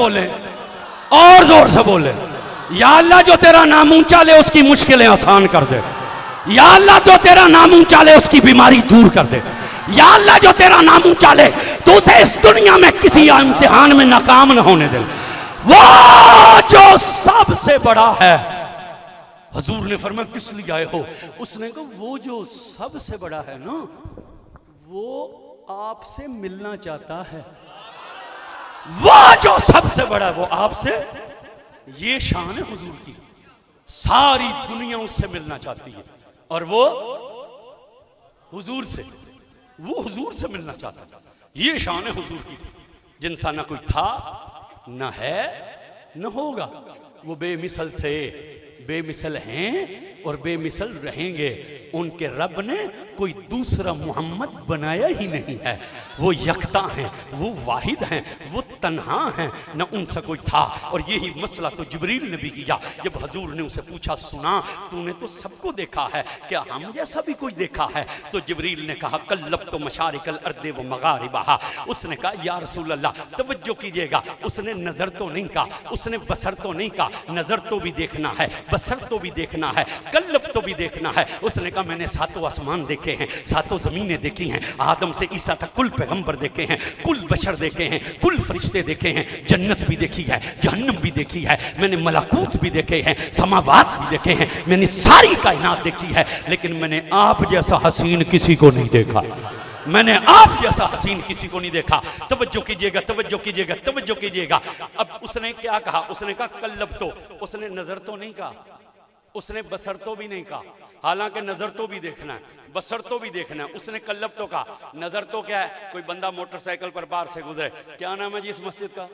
बोले, और जोर से बोले। या अल्लाह जो तेरा नाम ऊंचा ले उसकी मुश्किलें आसान कर दे। या अल्लाह जो तेरा नाम ऊंचा ले उसकी बीमारी दूर कर दे। या अल्लाह जो तेरा नाम ऊंचा ले तो उसे इस दुनिया में किसी इम्तिहान में नाकाम न होने दे। वो जो सबसे बड़ा है। हजूर ने फरमाया किस लिए आए हो? उसने कहा वो जो सबसे बड़ा है ना, वो आपसे मिलना चाहता है। वो जो सबसे बड़ा है वो आपसे, ये शान है हुजूर की। सारी दुनिया उससे मिलना चाहती है और वो हुजूर से, वो हुजूर से मिलना चाहता है। ये शान है हुजूर की, जिनसा ना कोई था, ना है, न होगा। वो बेमिसल थे, बेमिसल हैं और बेमिसल रहेंगे। उनके रब ने कोई दूसरा मोहम्मद बनाया ही नहीं है। वो यकता हैं, वो वाहिद हैं, वो तन्हा हैं, न उनसे कोई था। और यही मसला तो जिब्रील ने भी किया। जब हजूर ने उसे पूछा, सुना तूने तो सबको देखा है, क्या हम जैसा भी कोई देखा है? तो जिब्रील ने कहा कल्लब तो मशारिकल अर्दे व मगारिबहा। उसने कहा या रसूल अल्लाह तवज्जो कीजिएगा, उसने नजर तो नहीं कहा, उसने बसर तो नहीं कहा। नजर तो भी देखना है, बसर तो भी देखना है, कल्लब तो भी देखना है। उसने कहा मैंने सातों आसमान देखे हैं, सातों जमीनें देखी हैं, आदम से ईसा तक कुल पैगंबर देखे हैं, कुल बशर देखे हैं, कुल फरिश्ते देखे हैं, जन्नत भी देखी है, जहन्नम भी देखी है, मैंने मलाकूत भी देखे हैं, समावात भी देखे हैं, मैंने सारी कायनात देखी है। लेकिन मैंने आप जैसा हसीन किसी को नहीं देखा। मैंने आप जैसा हसीन किसी को नहीं देखा। तवज्जो कीजिएगा, तवज्जो कीजिएगा, तवज्जो कीजिएगा। अब उसने क्या कहा? उसने कहा कल्लब तो, उसने नजर तो नहीं कहा, उसने बसर तो भी नहीं कहा। हालांकि नजर तो भी देखना है, बसर तो भी देखना है। उसने कल्लब तो कहा। नजर तो क्या है? कोई बंदा मोटरसाइकिल पर बाहर से गुजरे, क्या नाम है जी इस मस्जिद का?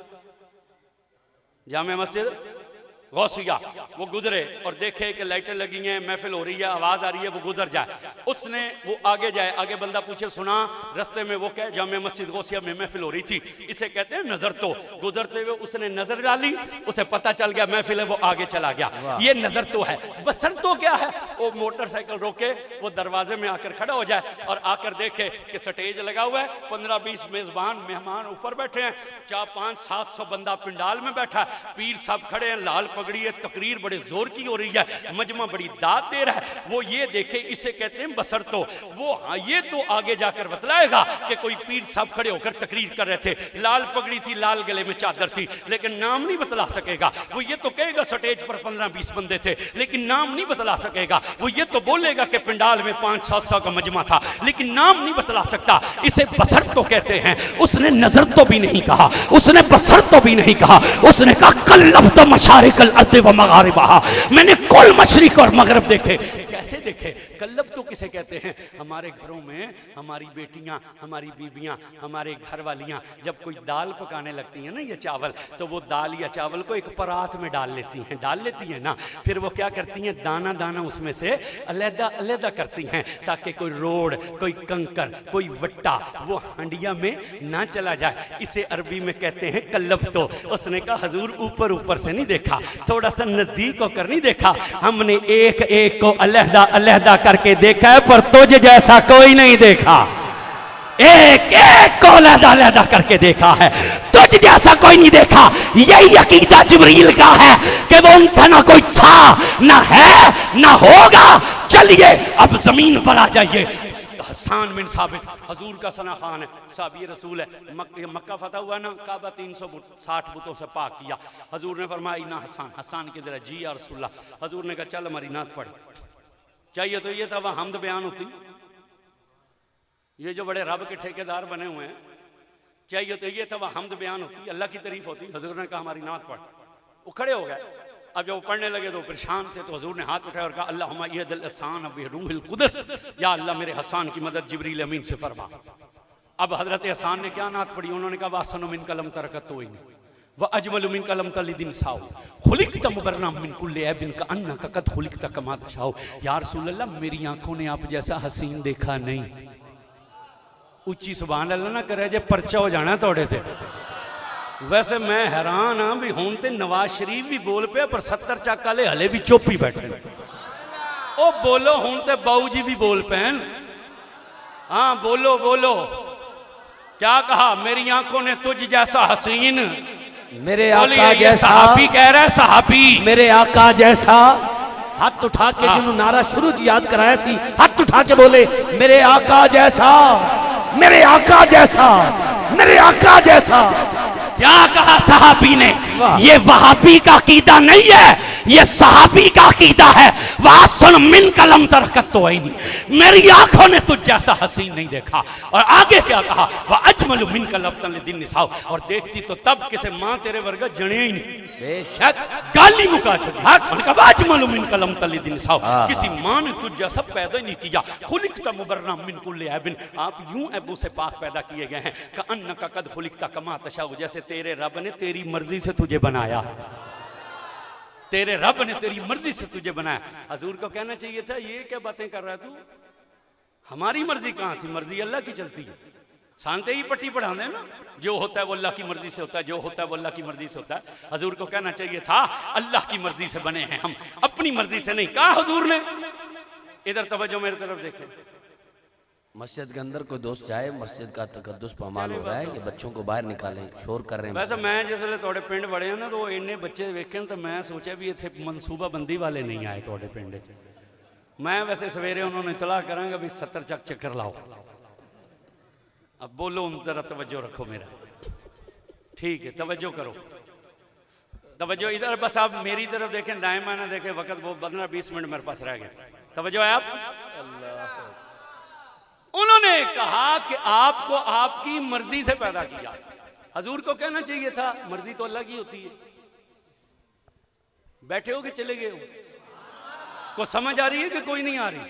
जामे मस्जिद गौसिया। वो गुजरे और देखे कि लाइटें लगी हैं, महफिल हो रही है, आवाज आ रही है, वो गुजर जाए। उसने वो आगे जाए, आगे बंदा पूछे सुना रस्ते में वो कहे जामे मस्जिद गौसिया में महफिल हो रही थी। इसे कहते हैं नजर तो। गुजरते हुए उसने नजर डाली, उसे पता चल गया महफिल है, वो आगे चला गया। ये नजर तो है। बसर तो क्या है? वो मोटरसाइकिल रोके, वो दरवाजे में आकर खड़ा हो जाए और आकर देखे कि स्टेज लगा हुआ है, 15-20 मेजबान मेहमान ऊपर बैठे हैं, 400-500-700 बंदा पिंडाल में बैठा है, पीर साहब खड़े हैं, लाल पगड़ी है, तकरीर बड़े जोर की हो रही है, मजमा बड़ी दाद दे रहा है। वो ये देखे, इसे कहते हैं बसर तो। वो ये तो आगे जाकर बतलाएगा कि कोई पीर साहब खड़े होकर तकरीर कर रहे थे, लाल पगड़ी थी, लाल गले में चादर थी, लेकिन नाम नहीं बतला सकेगा। वो ये तो कहेगा स्टेज पर 15-20 बंदे थे, लेकिन नाम नहीं बतला सकेगा। वो ये तो बोलेगा कि पिंडाल में 500-700 का मजमा था, लेकिन नाम नहीं बतला सकता। इसे बसर तो कहते हैं। उसने नजर तो भी नहीं कहा, उसने बसर तो भी नहीं कहा। उसने कहा कल्लब तो मशारिकल अर्दे व मगारिबहा। मैंने कुल मशरिक और मगरब देखे। कैसे देखे? कल्लब तो किसे कहते हैं? हमारे घरों में हमारी बेटियां, हमारी बीबियां, हमारे घर वालियां जब कोई दाल पकाने लगती हैं ना, ये चावल, तो वो दाल या चावल को एक परात में डाल लेती हैं ना। फिर वो क्या करती हैं? दाना दाना उसमें से अलहदा अलहदा करती हैं, ताकि कोई रोड, कोई कंकर, कोई वट्टा वो हंडिया में ना चला जाए। इसे अरबी में कहते हैं कल्लब तो। उसने कहा हजूर ऊपर ऊपर से नहीं देखा, थोड़ा सा नजदीक होकर नहीं देखा, हमने एक एक को अलहदा अलहदा करके देखा है, पर तुझ जैसा कोई नहीं देखा। एक एक को अलहदा अलहदा करके देखा है, तुझ जैसा कोई नहीं देखा। यही अकीदा जिब्रील का है कि वो उनसे ना कोई था, ना है, ना होगा। चलिए अब जमीन पर आ जाइए। हसन बिन साबित हजूर का सना खान है, साहबी रसूल है। मक्का फतह हुआ ना, काबा 360 बुतों से पाक किया। हजूर ने फरमाया ना हसन, हसन की तरह जी या रसूलल्लाह। हजूर ने कहा चल हमारी नात पढ़। चाहिए तो ये था वह हमद बयान होती। ये जो बड़े रब के ठेकेदार बने हुए हैं, चाहिए तो ये था वह हमद बयान होती, अल्लाह की तारीफ होती। हजूर ने कहा हमारी नात पढ़। वो खड़े हो गए। अब जब वो पढ़ने लगे तो परेशान थे, तो हजूर ने हाथ उठाया और कहा अल्लाहुम्मा यहदिल हसन बिरूहिल कुदस, या अल्लाह मेरे हसन की मदद जिब्रील अमीन से फरमा। अब हजरत हसन ने क्या नात पढ़ी? उन्होंने कहा वासनु मिन कलम तरकत तो ही व अजमल मिन कलम तलिदिन साओ खुलिकत मुबर्रम मिन कुल्ली ऐबिन का अन्ना का कद खुलिकत कमा तशाओ। या रसूल अल्लाह मेरी आंखों ने आप जैसा हसीन देखा नहीं। उच्ची सुभान अल्लाह ना करे जे परचा हो जाना तोड़े थे। वैसे मैं हैरान हाँ भी हूं तो नवाज शरीफ भी बोल पे, पर 70 चक वाले हले भी चुप ही बैठे। ओ बोलो हूं तो बाऊ जी भी बोल पे। हाँ बोलो बोलो। क्या कहा? मेरी आंखों ने तुझ जैसा हसीन मेरे आका जैसा, सहाबी कह रहा है, सहाबी मेरे आका जैसा। हाथ उठा के जिन्होंने नारा शुरू याद कराया सी, हाथ उठा के बोले मेरे आका जैसा, मेरे आका जैसा, मेरे आका जैसा। क्या कहा सहाबी ने? ये वहाबी का अकीदा नहीं है, ये सहाबी का अकीदा है। वह सुन मिन कलम तरकत तो आई नहीं, मेरी आंखों ने तुझ जैसा हसीन नहीं देखा। और आगे क्या कहा? वह अजमल मिन कलम दिन निसाओ, और देखती तो तब किसे मां तेरे वर्गा जने ही नहीं। बेशक गाली मुका छड़ी। अजमल मिन कलम दिन निसाओ, किसी मां ने तुझ जैसा पैदा ही नहीं किया। खुलिकता मुबर्रा मिन कुल्ली ऐबिन, आप यूं ऐबों से पाक पैदा किए गए हैं। कअन्नका कद खुलिकता कमा तशाउ, जैसे तेरे रब ने तेरी मर्जी से तुझे बनाया। तेरे रब ने तेरी मर्जी से तुझे बनाया। हजूर को कहना चाहिए था ये क्या बातें कर रहा है तू, हमारी मर्जी कहां थी, मर्जी अल्लाह की चलती है। शांति ही पट्टी पढ़ाने ना, जो होता है वो अल्लाह की मर्जी से होता है, जो होता है वो अल्लाह की मर्जी से होता है। हजूर को कहना चाहिए था अल्लाह की मर्जी से बने हैं हम, अपनी मर्जी से नहीं। कहा हजूर ने? इधर तवज्जो मेरी तरफ देखें। मस्जिद के अंदर कोई दोस्त चाहे, मस्जिद का तकद्दुस पामाल हो रहा है कि बच्चों को बाहर निकालें, शोर कर रहे हैं। वैसे मैं जिसले थोड़े पिंड बड़े हैं ना, तो इन्ने बच्चे वेखे तो मैं सोचा भी इतने मनसूबाबंदी वाले नहीं आए थोड़े पिंड च। मैं वैसे सवेरे उन्होंने इतला करांगा भी 70 चक चक्कर लाओ। अब बोलो जरा तवज्जो रखो मेरा, ठीक है तवज्जो करो, तवज्जो इधर बस आप मेरी तरफ देखें, दाएं बाएं ना देखें। वक्त वो 15-20 मिनट मेरे पास रह गए। तवज्जो है आप? उन्होंने कहा कि आपको आपकी मर्जी से पैदा किया। हजूर को कहना चाहिए था मर्जी तो अल्लाह की होती है। बैठे हो कि चले गए हो? को समझ आ रही है कि कोई नहीं आ रही?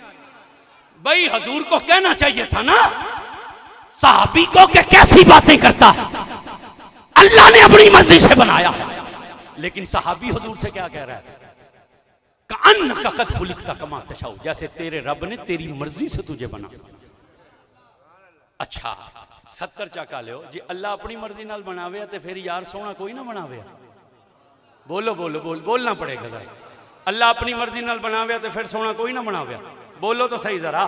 भाई हजूर को कहना चाहिए था ना सहाबी को कि कैसी बातें करता है, अल्लाह ने अपनी मर्जी से बनाया। लेकिन सहाबी हजूर से क्या कह रहा है? कान का कद खुलिकता कमा तशाउ, जैसे तेरे रब ने तेरी मर्जी से तुझे बना। अच्छा 70 चाका लियो जी, अल्लाह अपनी मर्जी नाल बनावे तो फिर यार सोना कोई ना बनावे। बोलो बोलो बोल, बोलना पड़ेगा जरा। अल्लाह अपनी मर्जी नाल बनावे तो फिर सोना कोई ना बनावे। बोलो तो सही जरा,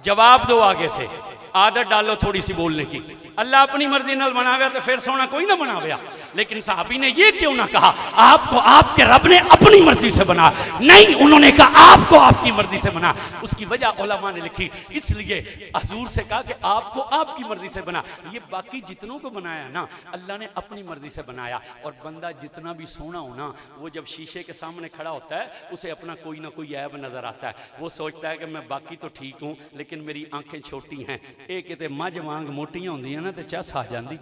जवाब दो आगे से, आदत डालो थोड़ी सी बोलने की। अल्लाह अपनी मर्जी नाल बनावे तो फिर सोना कोई ना बनावे। लेकिन साहबी ने ये क्यों ना कहा आपको आपके रब ने अपनी मर्जी से बना? नहीं, उन्होंने कहा आपको आपकी मर्जी से बना। उसकी वजह उलमा ने लिखी, इसलिए हजूर से कहा कि आपको आपकी मर्जी से बना। ये बाकी जितनों को बनाया ना अल्लाह ने अपनी मर्जी से बनाया। और बंदा जितना भी सोना हो ना, वो जब शीशे के सामने खड़ा होता है उसे अपना कोई ना कोई ऐब नजर आता है। वो सोचता है कि मैं बाकी तो ठीक हूँ लेकिन मेरी आंखें छोटी हैं। ये किते मझ वांग मोटियां होंदियां ना तो चस आ जाती।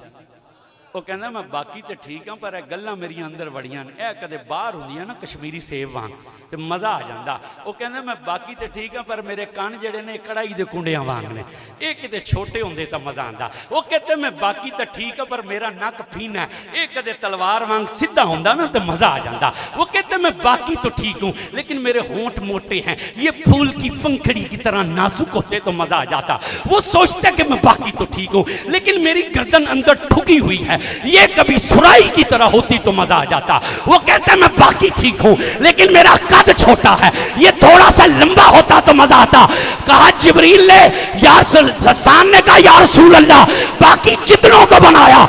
वो कहना मैं बाकी तो ठीक हाँ पर गल्लां मेरिया अंदर वड़ियां ने, यह कदे बाहर होंदियां ना कश्मीरी सेब वांग तो मज़ा आ जाता। वो कहना मैं बाकी तो ठीक हाँ पर मेरे कान जेडे ने कढ़ाई के कुंडियां वांग ने, ये किते छोटे होंदे तो मज़ा आता। वो कहते मैं बाकी तो ठीक हाँ पर मेरा नक फीना है, ये कदे तलवार वांग सीधा होंदा ना तो मज़ा आ जाता। वो कहते मैं बाकी तो ठीक हूँ लेकिन मेरे होंठ मोटे हैं, ये फूल की पंखड़ी की तरह नाजुक होते तो मज़ा आ जाता। वो सोचते कि मैं बाकी तो ठीक हूँ लेकिन मेरी गर्दन अंदर ठुकी हुई है, ये कभी सुराई की तरह होती तो मजा आ जाता। वो कहता है मैं बाकी ठीक हूं लेकिन मेरा कद छोटा है, ये थोड़ा सा लंबा होता तो मजा आता। कहा जिब्रील ने यार सामने कहा या रसूल अल्लाह, बाकी जितनों को बनाया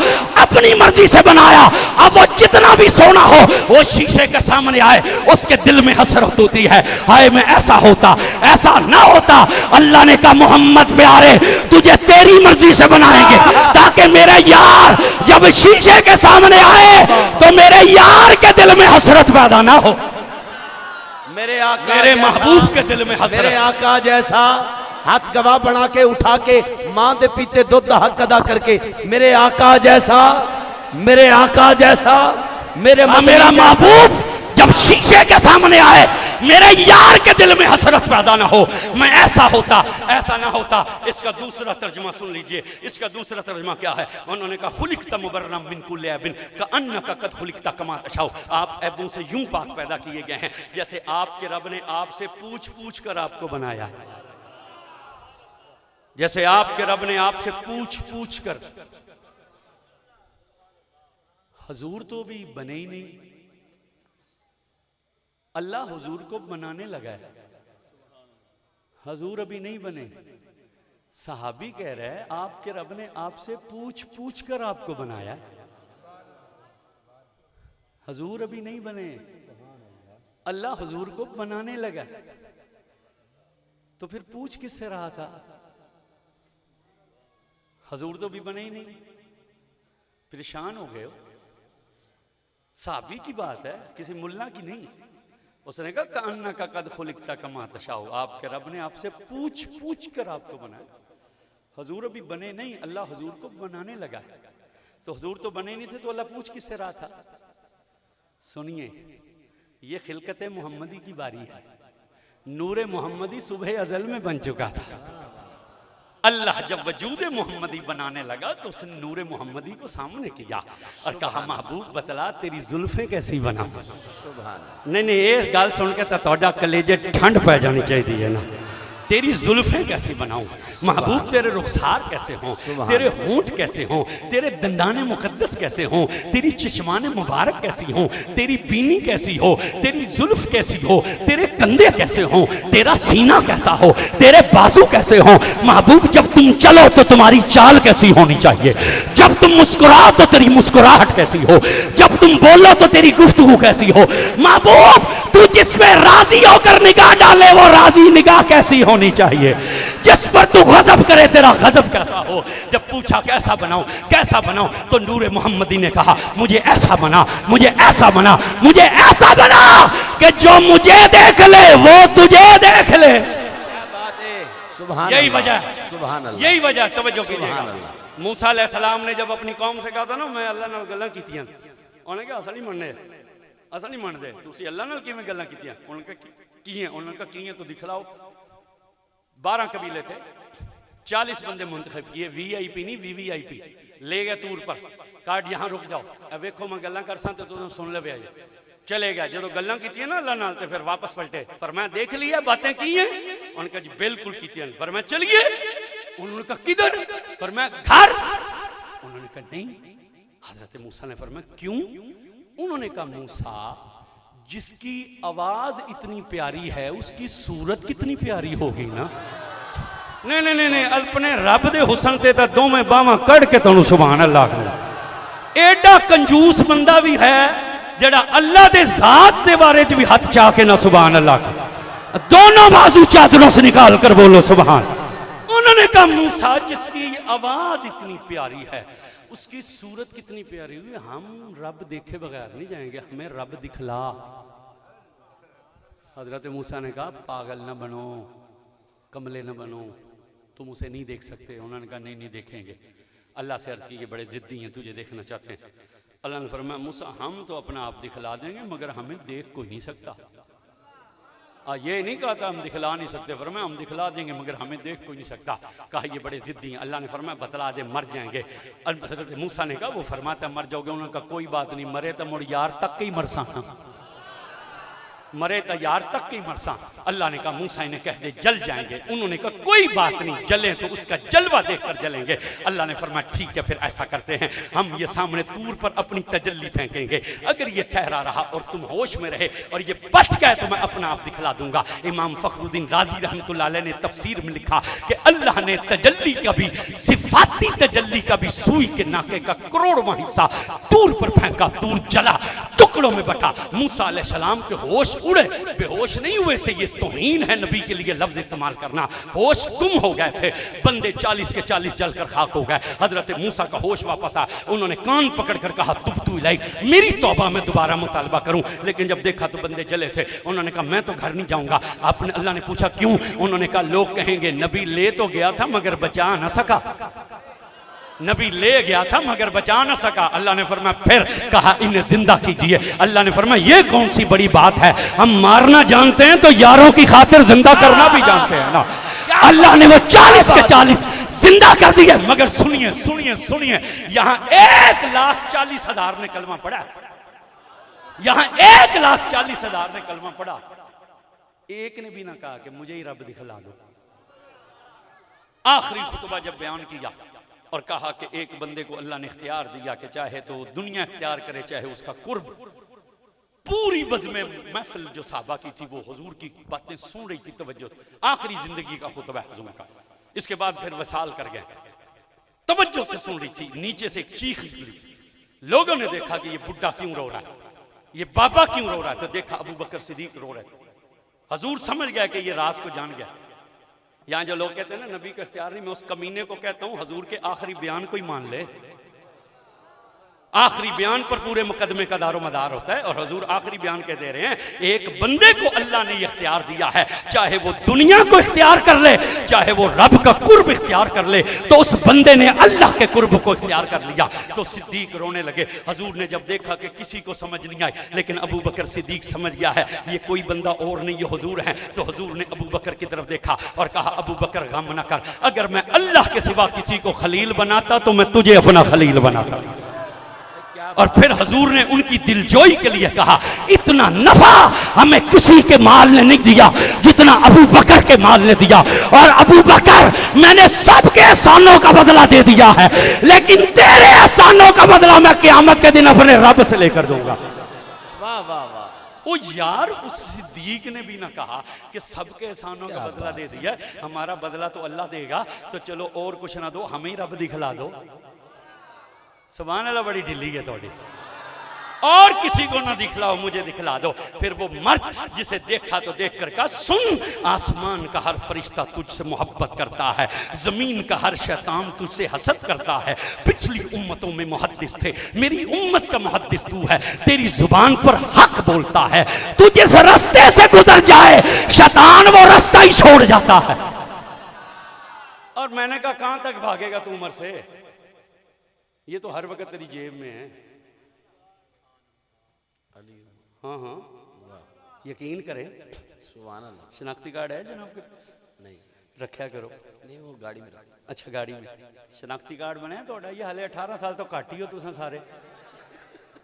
अपनी मर्जी से बनाया। अब वो जितना भी सोना हो वो शीशे के सामने आए उसके दिल में हसरत होती है, हाय मैं ऐसा होता ऐसा ना होता। अल्लाह ने कहा मोहम्मद प्यारे तुझे तेरी मर्जी से बनाएंगे ताकि मेरे यार जब शीशे के सामने आए तो मेरे यार के दिल में हसरत पैदा ना हो। मेरे आका मेरे महबूब के दिल में हसरत। मेरे आका जैसा हाथ गवाह बना के उठा के मां दे पीते दुध हक अदा करके, मेरे आका जैसा, मेरे आका जैसा, मेरा महबूब जब शीशे के सामने आए मेरे यार के दिल में हसरत पैदा ना हो। मैं ऐसा होता ऐसा ना होता। इसका दूसरा तर्जुमा सुन लीजिए, इसका दूसरा तर्जुमा क्या है? उन्होंने कहा खुलिकता मुबर्रम मिन कुल्ली ऐबिन कअन्नका कद खुलिकता कमा तशाउ, आप ऐबों से यूं पाक पैदा किए गए हैं जैसे आपके रब ने आपसे पूछ पूछ कर आपको बनाया है। जैसे आपके रब ने आपसे पूछ पूछ कर। हजूर तो भी बने ही नहीं, अल्लाह हुजूर को बनाने लगा है, हुजूर अभी नहीं बने। सहाबी कह रहे हैं आपके रब ने आपसे पूछ पूछ कर आपको बनाया। हुजूर अभी नहीं बने, अल्लाह हुजूर को बनाने लगा। तो फिर पूछ किससे रहा था? हुजूर तो भी बने ही नहीं, परेशान हो गए हो। साहबी की बात है, किसी मुल्ला की नहीं। उसने कहा कान्ना का कद खुलिकता कमा तशाओ, आपके रब ने आपसे पूछ पूछ कर आपको बनाया। हुजूर अभी बने नहीं, अल्लाह हुजूर को बनाने लगा। तो हुजूर तो बने नहीं थे, तो अल्लाह पूछ किससे रहा था? सुनिए, ये खिलकत मोहम्मदी की बारी है। नूरे मोहम्मदी सुबह अजल में बन चुका था। अल्लाह जब वजूद मोहम्मदी बनाने लगा तो उसने नूरे मोहम्मदी को सामने किया और कहा महबूब बतला तेरी जुल्फें कैसी बना। नहीं नहीं, ये गल सुन के तो कलेजे ठंड पै जानी चाहिए ना। तेरी जुल्फें कैसी बनाऊं महबूब, तेरे रुखसार कैसे हों, तेरे होंठ कैसे हों, तेरे दंदाने मुकद्दस कैसे हों, तेरी चिश्माने मुबारक कैसी हों, तेरी बीनी कैसी हो, तेरी जुल्फ कैसी हो, तेरे कंधे कैसे हों, तेरा सीना कैसा हो, तेरे बाजू कैसे हों। महबूब जब तुम चलो तो तुम्हारी चाल कैसी होनी चाहिए, जब तुम मुस्कुराओ तो तेरी मुस्कुराहट कैसी हो, जब तुम बोलो तो तेरी गुफ्तगू कैसी हो। महबूब तू जिस पे राजी होकर निगाह डाले वो राजी निगाह कैसी होनी चाहिए, जिस पर तू गजब करे तेरा गजब कैसा हो। जब पूछा कैसा बनाऊं कैसा बनाऊं, तो नूरे मोहम्मदी ने कहा मुझे ऐसा बना, मुझे ऐसा बना, मुझे ऐसा बना कि जो मुझे देख ले वो तुझे देख ले। क्या बात है, सुभान यही अल्लाह, वजह, सुभान अल्लाह, यही वजह तवज्जो कीजिएगा। अल्लाह। मूसा अलैहिस्सलाम ने जब अपनी कौम से कहा था ना मैं अल्लाह नाल गल्लां कीतियां, उन्होंने कहा असल नहीं मनने, असल नहीं मनदे, तुसी अल्लाह नाल किवें गल्लां कीतियां? उन्होंने कहा की है, उन्होंने कहा की है तो दिखलाओ। 12 कबीले थे, 40 बंदे मुंतखब किए, VIP नहीं VVIP ले गए तूर पर, कार्ड यहाँ रुक जाओ, अब देखो मैं गल्लां कर सा तो तुम सुन ले। चले गए, जो गल्लां की ना अल्लाह नाल, फिर वापस पलटे, पर मैं देख लिया बातें की हैं। उन्होंने कहा जी बिल्कुल की, पर मैं चलिए। उन्होंने कहा किधर? पर मैं घर। उन्होंने कहा नहीं। हजरत मूसा ने फरमाया क्यों? उन्होंने कहा मूसा जिसकी आवाज इतनी प्यारी है उसकी सूरत कितनी प्यारी होगी ना। नहीं नहीं नहीं, अपने रब दे हुसन ते तां दोवें बावां कड़ के तुहानू सुभान अल्लाह करो। एडा कंजूस बंदा भी है जेड़ा अल्लाह दे जात दे बारे च भी हाथ चा के ना सुभान अल्लाह करो। दोनों बाजू चादरों से निकाल कर बोलो सुभान। उन्होंने कहा मूसा जिसकी आवाज इतनी प्यारी है उसकी सूरत कितनी प्यारी हुई, हम रब देखे बगैर नहीं जाएंगे, हमें रब दिखला। हजरत मूसा ने कहा पागल न बनो, कमले न बनो, तुम उसे नहीं देख सकते। उन्होंने कहा नहीं नहीं देखेंगे। अल्लाह से अर्ज की ये बड़े जिद्दी हैं, तुझे देखना चाहते हैं। अल्लाह ने फरमाया मूसा हम तो अपना आप दिखला देंगे मगर हमें देख कोई नहीं सकता। ये नहीं कहा था हम दिखला नहीं सकते, फरमाया हम दिखला देंगे मगर हमें देख कोई नहीं सकता। कहा ये बड़े जिद्दी हैं। अल्लाह ने फरमाया बतला दे मर जाएंगे। हज़रत मूसा ने कहा वो फरमाता मर जाओगे। उन्होंने कहा कोई बात नहीं, मरे तो मुड़ यार तक के ही मरसा, मरे तो यार तक के ही मरसा। अल्लाह ने कहा मूसा इन्हें कह दे जल जाएंगे। उन्होंने कहा कोई बात नहीं, जले तो उसका जलवा देखकर जलेंगे। अल्लाह ने फरमाया ठीक है फिर ऐसा करते हैं, हम ये सामने तूर पर अपनी तजल्ली फेंकेंगे, अगर ये ठहरा रहा और तुम होश में रहे और ये बच गए तो मैं अपना आप दिखला दूंगा। इमाम फखरुद्दीन राजी रहमतुल्लाह अलैह ने तफसीर में लिखा कि अल्लाह ने तजल्ली का भी, सिफाती तजल्ली का भी सुई के नाके का करोड़वां हिस्सा तूर पर फेंका, तूर जला, टुकड़ों में बटा। मूसा अलैहिस्सलाम के होश उड़े, बेहोश नहीं हुए थे। ये तौहीन है नबी के लिए लफ्ज इस्तेमाल करना। होश गुम हो गए थे, बंदे 40 के 40 जलकर खाक हो गए। हजरत मूसा का होश वापस आ, उन्होंने कान पकड़कर कहा तुब्तु इलैक, मेरी तौबा में दोबारा मुतालबा करूं। लेकिन जब देखा तो बंदे जले थे। उन्होंने कहा मैं तो घर नहीं जाऊंगा। आपने अल्लाह ने पूछा क्यों? उन्होंने कहा लोग कहेंगे नबी ले तो गया था मगर बचा ना सका, नबी ले गया था मगर बचा ना सका। अल्लाह ने फरमाया फिर कहा इन्हें जिंदा कीजिए। अल्लाह ने फरमाया ये कौन सी बड़ी बात है, हम मारना जानते हैं तो यारों की खातिर जिंदा करना भी जानते हैं ना। अल्लाह ने वो 40 के 40 जिंदा कर दिए। मगर सुनिए सुनिए सुनिए, यहाँ 1,40,000 ने कलमा पढ़ा, यहाँ 1,40,000 ने कलमा पढ़ा, एक ने भी ना कहा कि मुझे ही रब दिखला दो। आखिरी खुतबा जब बयान किया और कहा कि एक बंदे को अल्लाह ने इख्तियार दिया कि चाहे तो दुनिया इख्तियार करे चाहे उसका कुर्ब। पूरी बज़्म महफिल जो साहबा की थी वो हुजूर की बातें सुन रही थी तवज्जो से। आखिरी जिंदगी का खुतबा हुजूर का। इसके बाद फिर वसाल कर गए, तवज्जो से सुन रही थी। नीचे से एक चीख निकली, लोगों ने देखा कि ये बुढ़ा क्यों रो रहा है। ये बाबा क्यों रो रहा है? तो देखा अबू बकर सिद्दीक रो रहे थे। हजूर समझ गया कि ये राज को जान गया। यहां जो लोग कहते हैं ना नबी का इख्तियार नहीं, मैं उस कमीने को कहता हूं हजूर के आखिरी बयान को ही मान ले। आखिरी बयान पर पूरे मुकदमे का दारो मदार होता है। और हजूर आखिरी बयान कह दे रहे हैं, एक बंदे को अल्लाह ने इख्तियार दिया है, चाहे वो दुनिया को इख्तियार कर ले, चाहे वो रब का कुर्ब इख्तियार कर ले, तो उस बंदे ने अल्लाह के कुर्ब को इख्तियार कर लिया। तो सिद्दीक रोने लगे। हजूर ने जब देखा कि किसी को समझ नहीं आई, लेकिन अबू बकर सिद्दीक समझ गया है ये कोई बंदा और नहीं, ये हुजूर हैं, तो हुजूर ने अबू बकर की तरफ देखा और कहा, अबू बकर गम न कर, अगर मैं अल्लाह के सिवा किसी को खलील बनाता तो मैं तुझे अपना खलील बनाता। और फिर हजूर ने उनकी दिलजोई के लिए कहा, इतना नफा हमें किसी के माल ने नहीं दिया जितना अबू बकर के माल ने दिया। और अबू बकर, मैंने सबके एहसानों का बदला दे दिया है, लेकिन तेरे एहसानों का बदला मैं क़यामत के दिन अपने रब से लेकर दूंगा। वाह वाह वाह। ओ यार, उस सिद्दीक ने भी ना कहा कि सबके एहसानों का बदला दे दिया, हमारा बदला तो अल्लाह देगा, तो चलो और कुछ ना दो, हमें ही रब दिखला दो। सुभान अल्लाह, बड़ी ढिल्ली है थोड़ी। और किसी को ना दिखलाओ, मुझे दिखला दो। फिर वो मर्द जिसे देखा तो देख कर कहा, सुन, आसमान का हर फरिश्ता तुझसे मोहब्बत करता है, जमीन का हर शैतान तुझसे हसद करता है। पिछली उम्मतों में मुहद्दिस थे, मेरी उम्मत का मुहद्दिस तू है। तेरी जुबान पर हक बोलता है, तू जिस रास्ते से गुजर जाए शैतान वो रास्ता ही छोड़ जाता है। और मैंने कहा, कहां तक भागेगा तू उमर से? ये तो हर वक्त तेरी जेब में है। हाँ हाँ, यकीन करें। सुभान अल्लाह। शनाख्ती कार्ड है जनाब के पास? नहीं रखा करो। नहीं, वो गाड़ी में। अच्छा, गाड़ी में शनाख्ती कार्ड बने तो ये हाले 18 साल तो घट ही हो तुम सारे।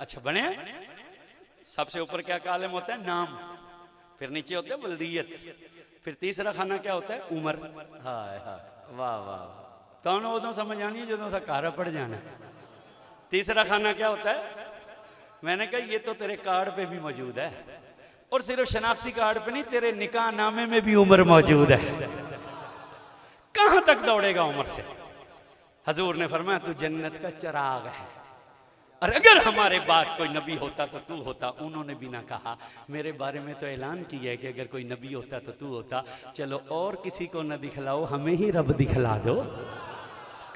अच्छा, बने। सबसे ऊपर क्या कालम होता है? नाम। फिर नीचे होता है बल्दियत। फिर तीसरा खाना क्या होता है? उम्र। हाय हाय, वाह वाह। तो उदों समझ आनी है जो सा कारा पड़ जाना। तीसरा खाना क्या होता है? मैंने कहा ये तो तेरे कार्ड पे भी मौजूद है, और सिर्फ शनाख्ती कार्ड पे नहीं, तेरे निकाह नामे में भी उम्र मौजूद है। कहां तक दौड़ेगा उम्र से? हजूर ने फरमाया, तू जन्नत का चिराग है। और अगर हमारे बाद कोई नबी होता तो तू होता। उन्होंने भी ना कहा, मेरे बारे में तो ऐलान किया है कि अगर कोई नबी होता तो तू होता, चलो और किसी को न दिखलाओ, हमें ही रब दिखला दो,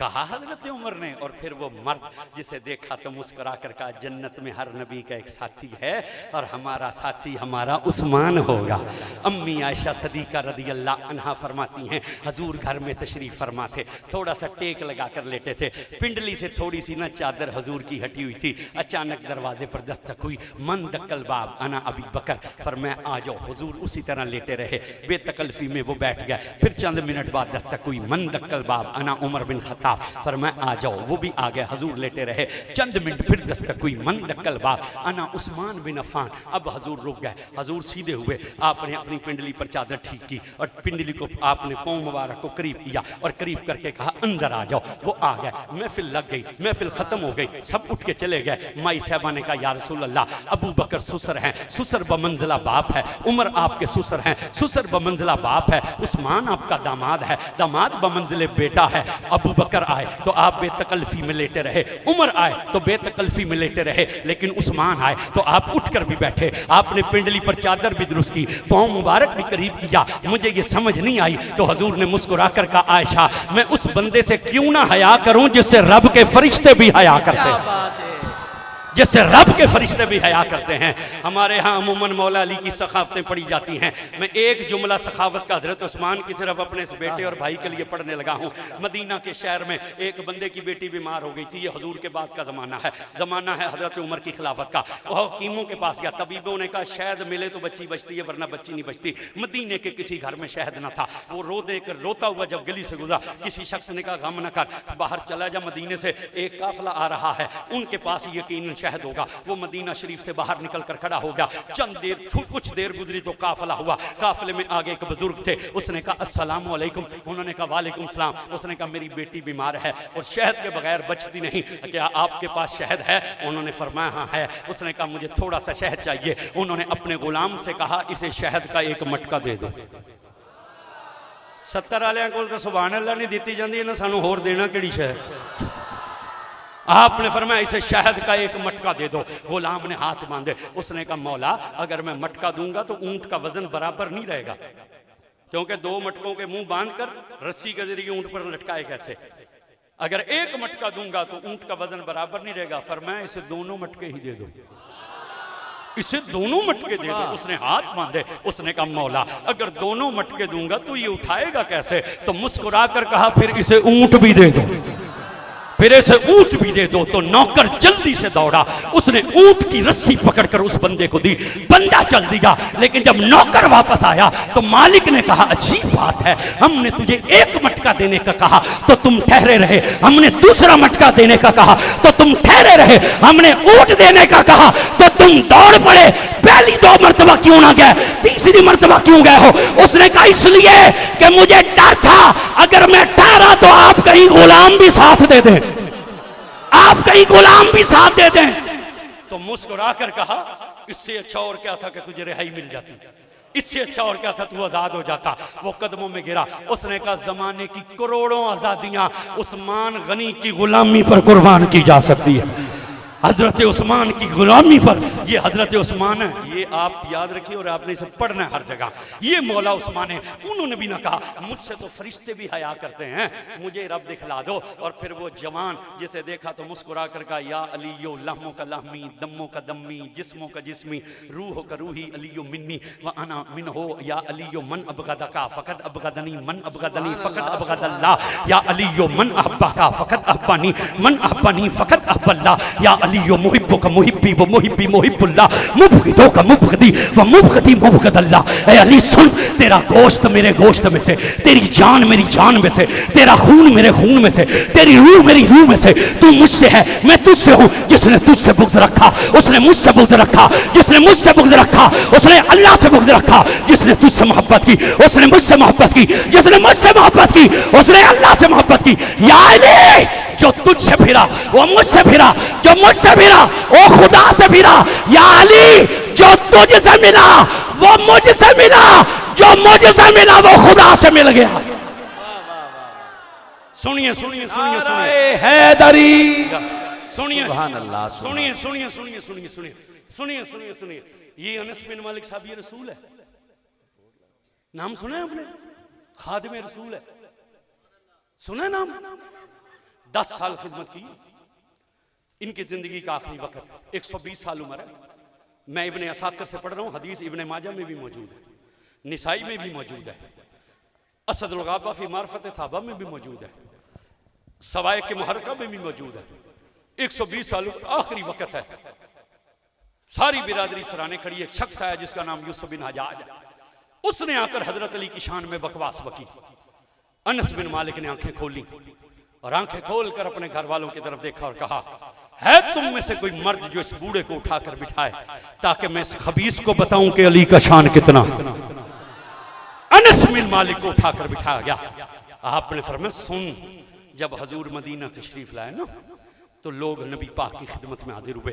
कहा हजरत उमर ने। और फिर वो मर्द जिसे देखा तो मुस्कुरा कर कहा, जन्नत में हर नबी का एक साथी है, और हमारा साथी हमारा उस्मान होगा। अम्मी आयशा सदीका रदी अल्लाह अन्हा फरमाती हैं, हजूर घर में तशरीफ फरमा थे, थोड़ा सा टेक लगा कर लेटे थे, पिंडली से थोड़ी सी ना चादर हजूर की हटी हुई थी। अचानक दरवाजे पर दस्तक हुई। मन दक्कल बाब अना अबी बकर, फरमाया आ जाओ। हुजूर उसी तरह लेटे रहे, बेतकल्फी में वो बैठ गए। फिर चंद मिनट बाद दस्तक हुई। मन दक्कल बाब अना उमर बिन खत्ताब, फरमाया आ जाओ। वो भी आ गए। हजूर लेटे रहे। चंद मिनट फिर दस्तक हुई। मन दक्कल बाब अना उस्मान बिन अफान। अब हजूर रुक गए। हजूर सीधे हुए, आपने अपनी पिंडली पर चादर ठीक की और पिंडली को आपने पाँव मुबारक को करीब किया और करीब करके कहा, अंदर आ जाओ। वो आ गए। महफिल लग गई, महफिल खत्म हो गई, सब उठ के चले गए। माई साहबा ने कहा, या रसूल अल्लाह, अबू बकर सुसर हैं, सुसर बमंजिला बाप है, उमर आपके सुसर हैं, सुसर बमंजिला बाप है, उस्मान आपका दामाद है, दामाद बमंजिले बेटा है। अबू बकर आए तो आप बेतकल्फी में लेटे रहे, उमर आए तो बेतकल्फी में लेटे रहे, लेकिन उस्मान आए तो आप उठकर भी बैठे। आपने पिंडली पर चादर भी दुरुस्त की, पाँव मुबारक भी करीब किया। मुझे ये समझ नहीं आई। तो हजूर ने मुस्कुरा कर कहा, आयशा, मैं उस बंदे से क्यों ना हया करूं जिससे रब के फरिश्ते भी हया करते हैं, जैसे रब के फरिश्ते भी हया करते हैं। हमारे यहाँ अमूमन मौला अली की सखावतें पढ़ी जाती हैं। मैं एक जुमला सखावत का हजरत उस्मान की सिर्फ अपने इस बेटे और भाई के लिए पढ़ने लगा हूँ। मदीना के शहर में एक बंदे की बेटी बीमार हो गई थी। ये हजूर के बाद का ज़माना है, ज़माना है हजरत उमर की खिलाफत का। वह हकीमों के पास गया, तबीबों ने कहा शहद मिले तो बच्ची बचती है, वरना बच्ची नहीं बचती। मदीने के किसी घर में शहद न था। वो रोता हुआ जब गली से गुजरा, किसी शख्स ने कहा, गम न कर, बाहर चला जा, मदीने से एक काफिला आ रहा है, उनके पास यकीनन शहद होगा। वो मदीना शरीफ से बाहर निकल कर खड़ा हो गया। कुछ देर गुजरी तो काफिला हुआ। काफिले में आगे एक बुजुर्ग थे, उसने कहा अस्सलामु अलैकुम, उन्होंने कहा वालेकुम सलाम। उसने कहा मेरी बेटी बीमार है और शहद के बगैर बचती नहीं, क्या आपके पास शहद है? उन्होंने फरमाया हाँ है। उसने कहा मुझे थोड़ा सा शहद चाहिए। उन्होंने अपने गुलाम से कहा इसे शहद का एक मटका दे दो। 70 वालियां कोल तो सुभान अल्लाह नहीं दी जाती, ना सानू होर देना किहड़ी शहद। आपने फरमाया इसे शहद का एक मटका दे दो। गुलाम ने हाथ बांधे, उसने कहा मौला अगर मैं मटका दूंगा तो ऊंट का वजन बराबर नहीं रहेगा, क्योंकि 2 मटकों के मुंह बांधकर रस्सी के जरिए ऊंट पर लटकाए गए थे। अगर एक मटका दूंगा तो ऊंट का वजन बराबर नहीं रहेगा। फरमाया इसे दोनों मटके ही दे दो, इसे दोनों मटके दे दो। उसने हाथ बांधे, उसने कहा मौला अगर दोनों मटके दूंगा तो ये उठाएगा कैसे? तो मुस्कुरा कर कहा फिर इसे ऊंट भी दे दो, फिर इसे ऊंट भी दे दो। तो नौकर जल्दी से दौड़ा, उसने ऊंट की रस्सी पकड़कर उस बंदे को दी, बंदा चल दिया। लेकिन जब नौकर वापस आया तो मालिक ने कहा अजीब बात है, हमने तुझे एक मटका देने का कहा तो तुम ठहरे रहे, हमने दूसरा मटका देने का कहा तो तुम ठहरे रहे, हमने ऊंट देने का कहा तो तुम दौड़ पड़े। पहली 2 मरतबा क्यों ना गए, तीसरी मरतबा क्यों गए हो? उसने कहा इसलिए कि मुझे डर था अगर मैं ठहरा तो आप कहीं गुलाम भी साथ दे दें, आप कहीं गुलाम भी साथ दे दें। तो मुस्कुरा कर कहा इससे अच्छा और क्या था कि तुझे रिहाई मिल जाती, इससे अच्छा और क्या था तू आजाद हो जाता। वो कदमों में गिरा, उसने कहा जमाने की करोड़ों आजादियां उस्मान गनी की गुलामी पर कुर्बान की जा सकती है। हजरत उस्मान की गुलामी पर, ये हजरत उस्मान है, ये आप याद रखिए और आपने इसे पढ़ना है हर जगह। ये मौला उस्मान है, उन्होंने भी ना कहा मुझसे तो फरिश्ते भी हया करते हैं, मुझे रब दिखला दो। और फिर वो जवान जिसे देखा तो मुस्कुरा कर कहा या अलियो लहमो का लहमी दम्मो का दम्मी जिस्मो का जिस्मी रूहो का रूही अलियो मिन्नी व अना मिन हो या अलियो मन अबगदा का फ़कत अबगदनी मन अबगदनी फ़कत अबगदल्लाह या अलियो मन अहब्बा का फ़कत अहब्बानी मन अहब्बानी फ़कत अहब्बल्लाह या अलियो मुहिब्बो का मुहिब्बी व मुहिब्बी मुहिब्बुल्लाह मुबगिदो का मुबगदी व मुबगदी मुबगदल्लाह। ऐ अली सुन, तेरा गोश्त मेरे गोश्त में से, तेरी जान मेरी जान में से, तेरा खून मेरे खून में से, तेरी रूह मेरी रूह में से, तू मुझसे है मैं तुझसे हूँ। जिसने तुझसे बुग़्ज़ रखा उसने मुझसे बुग़्ज़ रखा, जिसने मुझसे बुग़्ज़ रखा उसने अल्लाह से बुग़्ज़ रखा, जिसने तुझसे मोहब्बत की उसने मुझसे मोहब्बत की, जिसने मुझसे मोहब्बत की उसने अल्लाह से मोहब्बत की। या अली जो तुझसे फिरा वो मुझसे फिरा, जो मुझसे फिरा वो खुदा से फिरा। या अली जो तुझसे मिला वो मुझसे मिला, जो मुझसे मिला वो खुदा से मिल गया। सुनिए सुनिए सुनिए सुनिए हैदरी, सुनिए सुभान अल्लाह, सुनिए सुनिए सुनिए सुनिए सुनिए सुनिए सुनिए सुनिए। ये अनस बिन मालिक साहब ये रसूल है, नाम सुना है आपने? खादिम रसूल है, सुना है नाम? 10 साल खिदमत की, इनकी जिंदगी का आखिरी वक्त, 120 साल उम्र है। मैं इब्ने असाकिर से पढ़ रहा हूँ, हदीस इब्ने माजा में भी मौजूद है, निसाई में भी मौजूद है, असदुल गाबा फी मारफत सहाबा में भी मौजूद है, सवाए के मुहर्रका में भी मौजूद है। 120 साल आखिरी वक्त है, सारी बिरादरी सराहने खड़ी। एक शख्स आया जिसका नाम यूसुफ बिन हजाज, उसने आकर हजरत अली की शान में बकवास बकी। अनस बिन मालिक ने आंखें खोली और आंखें खोलकर अपने घर वालों की तरफ देखा और कहा है तुम में से कोई मर्द जो इस बूढ़े को उठाकर बिठाए ताकि मैं इस खबीस को बताऊं कि अली का शान कितना। अनस बिन मालिक को उठाकर बिठाया गया। आपने फरमाया सुन, जब हजूर मदीना तशरीफ लाए ना तो लोग नबी पाक की खिदमत में हाजिर हुए।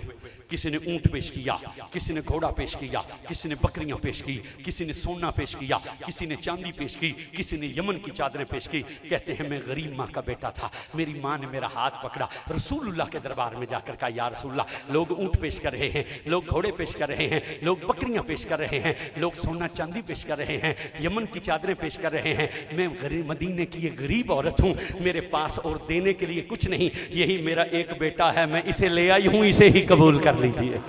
किसी ने ऊंट पेश किया, किसी ने घोड़ा पेश किया, किसी ने बकरियां पेश की, किसी ने सोना पेश किया, किसी ने चांदी पेश की, किसी ने यमन की चादरें पेश की। कहते हैं मैं गरीब माँ का बेटा था, मेरी माँ ने मेरा हाथ पकड़ा, रसूलुल्लाह के दरबार में जाकर कहा या रसूलुल्लाह लोग ऊंट पेश कर रहे हैं, लोग घोड़े पेश कर रहे हैं, लोग बकरियां पेश कर रहे हैं, लोग सोना चांदी पेश कर रहे हैं, यमन की चादरें पेश कर रहे हैं। मैं गरीब मदीने की ये गरीब औरत हूँ, मेरे पास और देने के लिए कुछ नहीं, यही मेरा एक बेटा है, मैं इसे ले आई हूं, इसे ही कबूल कर लीजिए।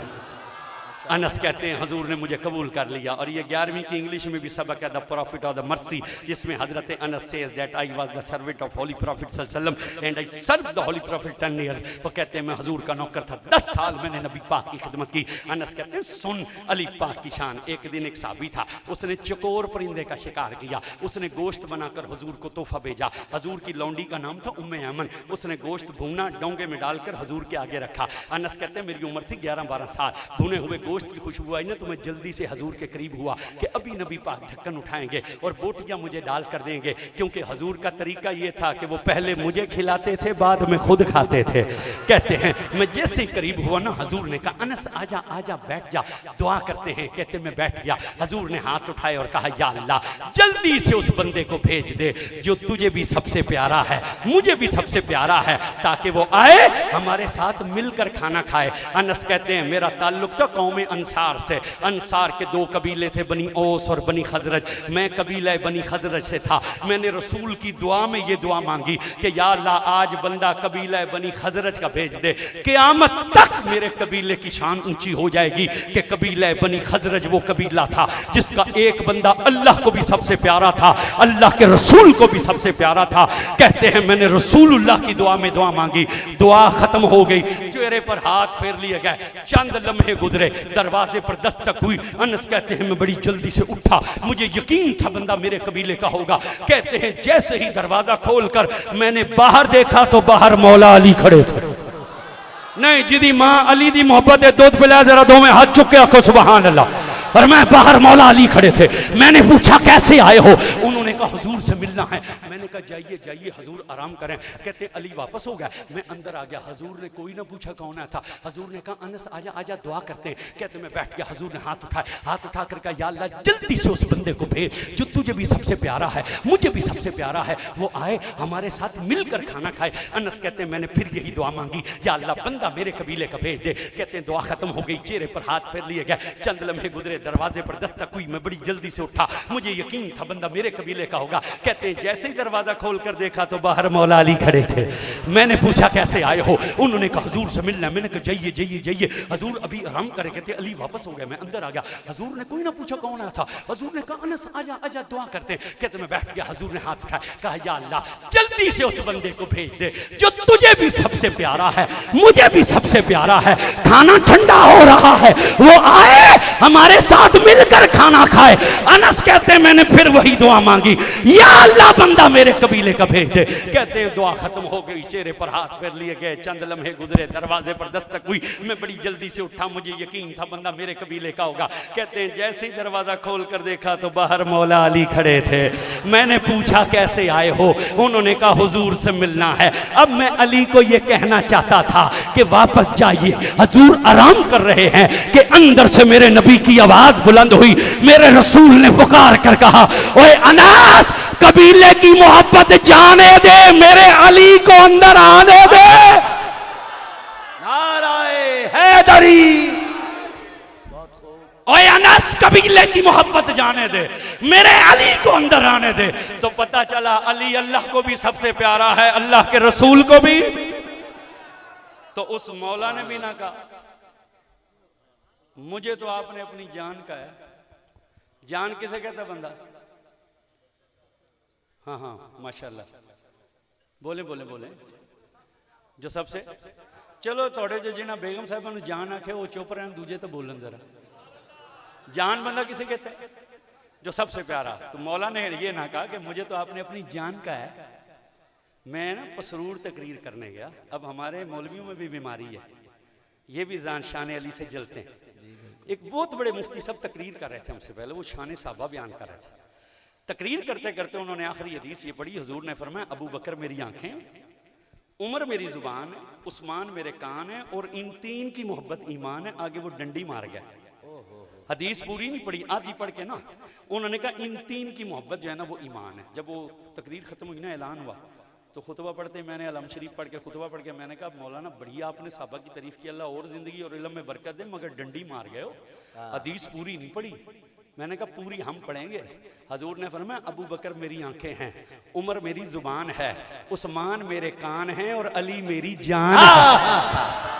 अनस कहते हैं हजूर ने मुझे कबूल कर लिया। और ये 11वीं की इंग्लिश में भी सबक है the prophet of the mercy, जिसमें हजरत Anas says that I was the servant of holy prophet सल्लल्लाहु अलैहि वसल्लम and I serve the holy prophet 10 years. वो कहते हैं मैं हजूर का नौकर था, 10 साल मैंने नबी पाक की खिदमत की। अनस कहते हैं सुन अली पाक की शान। एक दिन एक साहबी था, उसने चकोर परिंदे का शिकार किया, उसने गोश्त बनाकर हजूर को तोहफा भेजा। हजूर की लौंडी का नाम था उम्मे अमन, उसने गोश्त भूना डोंगे में डालकर हजूर के आगे रखा। अनस कहते हैं मेरी उम्र थी 11-12 साल, भुने हुए गोश्त गोश्त की खुशबू आई ना तो मैं जल्दी से हजूर के करीब हुआ कि अभी नबी पाक ढक्कन उठाएंगे और बोटियां मुझे डाल कर देंगे, क्योंकि हजूर का तरीका ये था कि वो पहले मुझे खिलाते थे, बाद में खुद खाते थे। कहते हैं मैं जैसे ही करीब हुआ ना, हजूर ने कहा अनस आजा आजा बैठ जा, दुआ करते हैं। कहते मैं बैठ गया। हजूर ने हाथ उठाए और कहा या अल्लाह जल्दी से उस बंदे को भेज दे जो तुझे भी सबसे प्यारा है, मुझे भी सबसे प्यारा है, ताकि वो आए हमारे साथ मिलकर खाना खाए। अनस कहते हैं मेरा ताल्लुक था कौम अंसार से। अंसार के दो कबीले थे, बनी ओस और बनी खजरज। मैं कबीला बनी खजरज से था। मैंने रसूल की दुआ में ये दुआ मांगी कि या अल्लाह आज बंदा कबीला बनी खजरज का भेज दे, क़यामत तक मेरे कबीले की शान ऊंची हो जाएगी कि कबीला बनी खजरज वो कबीला था जिसका एक बंदा अल्लाह को भी सबसे प्यारा था, अल्लाह के रसूल को भी सबसे प्यारा था। कहते हैं मैंने रसूलुल्लाह की दुआ में दुआ मांगी, दुआ खत्म हो गई, चेहरे पर हाथ फेर लिए गए। चंद लम्हे गुजरे, दरवाजे पर दस्तक हुई। अनस कहते हैं मैं बड़ी जल्दी से उठा, मुझे यकीन था बंदा मेरे कबीले का होगा। कहते हैं जैसे ही दरवाजा खोलकर मैंने बाहर देखा तो बाहर मौला अली खड़े थे। नहीं जिदी मां अली दी मोहब्बत है, दूध पिला जरा दो में हाथ चुक के आखो सुभान अल्लाह। और मैं बाहर मौला अली खड़े थे। मैंने पूछा कैसे आए हो? उन्होंने कहा हुजूर से मिलना है। मैंने कहा जाइए जाइए हुजूर आराम करें। कहते अली वापस हो गया। मैं अंदर आ गया। हुजूर ने कोई ना पूछा कौन आया था। हुजूर ने कहा अनस आजा आजा दुआ करते हैं। कहते मैं बैठ गया। हुजूर ने हाथ उठाए, हाथ उठा कर कहा या अल्लाह जल्दी से उस बंदे को भेज जो तुझे भी सबसे प्यारा है, मुझे भी सबसे प्यारा है, वो आए हमारे साथ मिलकर खाना खाए। अनस कहते हैं मैंने फिर यही दुआ मांगी, या अल्लाह बंदा मेरे कबीले का भेज दे। कहते हैं दुआ खत्म हो गई, चेहरे पर हाथ फेर लिए गए। चंद लम्हे गुजरे, दरवाजे पर दस्तक हुई। मैं बड़ी जल्दी से उठा, मुझे यकीन था बंदा मेरे कबीले का होगा। कहते हैं जैसे ही दरवाजा खोल कर देखा तो बाहर मौला अली खड़े थे। मैंने पूछा कैसे आए हो? उन्होंने कहा हुजूर से मिलना। मैंने कहा जाइए जाइए जाइए, हुजूर अभी आराम करे। कहते अली वापस हो गए। मैं अंदर आ गया। हुजूर ने कोई ना पूछा कौन आया था। हुजूर ने कहा अनस आजा आजा दुआ करते हैं। कहते मैं बैठ गया। हुजूर ने हाथ उठाया, कहा या अल्लाह जल्दी से उस बंदे को भेज दे जो तुझे भी सबसे प्यारा है, मुझे भी सबसे प्यारा है। खाना ठंडा हो रहा है, वो आए हमारे साथ मिलकर खाना खाए। अनस कहते हैं मैंने फिर वही दुआ मांगी, या अल्लाह बंदा मेरे कबीले का भेज दे। कहते हैं दुआ खत्म हो गई, चेहरे पर हाथ फेर लिए गए। चंद लम्हे गुजरे, दरवाजे पर दस्तक हुई। मैं बड़ी जल्दी से उठा, मुझे यकीन था बंदा मेरे कबीले का होगा। कहते हैं जैसे ही दरवाजा खोल कर देखा तो बाहर मौला अली खड़े थे। मैंने पूछा कैसे आए हो? उन्होंने कहा हुजूर से मिलना है। अब मैं अली को यह कहना चाहता था कि वापस जाइए, हुजूर आराम कर रहे हैं, कि अंदर से मेरे नबी की आवाज बुलंद हुई। मेरे रसूल ने पुकार कर कहा ओए अनास, कबीले की मोहब्बत जाने दे, मेरे अली को अंदर आने दे। नाराए हैदरी। ओए अनस, कबीले की मोहब्बत जाने दे, मेरे अली को अंदर आने दे। तो पता चला अली अल्लाह को भी सबसे प्यारा है, अल्लाह के रसूल को भी। तो उस मौला ने भी ना कहा मुझे तो आपने अपनी जान का है। जान किसे कहता बंदा? हाँ हाँ माशाल्लाह, बोले बोले बोले जो सबसे। चलो थोड़े जो जिन्हें बेगम साहब ने जान आखे वो चुप रहे, दूजे तो बोलन जरा। जान बंदा किसे कहते हैं? जो सबसे प्यारा। तो मौला ने ये ना कहा कि मुझे तो आपने अपनी जान का है। मैं ना पसरूर तकरीर करने गया। अब हमारे मौलवियों में भी बीमारी है, ये भी जान शान अली से जलते हैं। एक बहुत बड़े मुफ्ती सब तकरीर कर रहे थे हमसे पहले, वो शान साहबा बयान कर रहे थे। तकरीर करते करते उन्होंने आखिरी हदीस ये पढ़ी, हुजूर ने फरमाया अबू बकर मेरी आंखें, उमर मेरी जुबान है, उस्मान मेरे कान है, और इन तीन की मोहब्बत ईमान है। आगे वो डंडी मार गया। हदीस पूरी नहीं पढ़ी, आधी पढ़ के ना उन्होंने कहा इन तीन की मोहब्बत जो है ना वो ईमान है। जब वो तकरीर खत्म हुई ना, ऐलान हुआ, तो खुतबा पढ़ते मैंने अलम शरीफ पढ़ के खुतबा पढ़ के मैंने कहा मौलाना बढ़िया आपने साहबा की तारीफ की, अल्लाह और जिंदगी और इल्म में बरकत दे, मगर डंडी मार गए हो, हदीस पूरी नहीं पढ़ी। मैंने कहा पूरी हम पढ़ेंगे। हजूर ने फरमाया अबू बकर मेरी आंखें हैं, उमर मेरी जुबान है, उस्मान मेरे कान हैं, और अली मेरी जान है।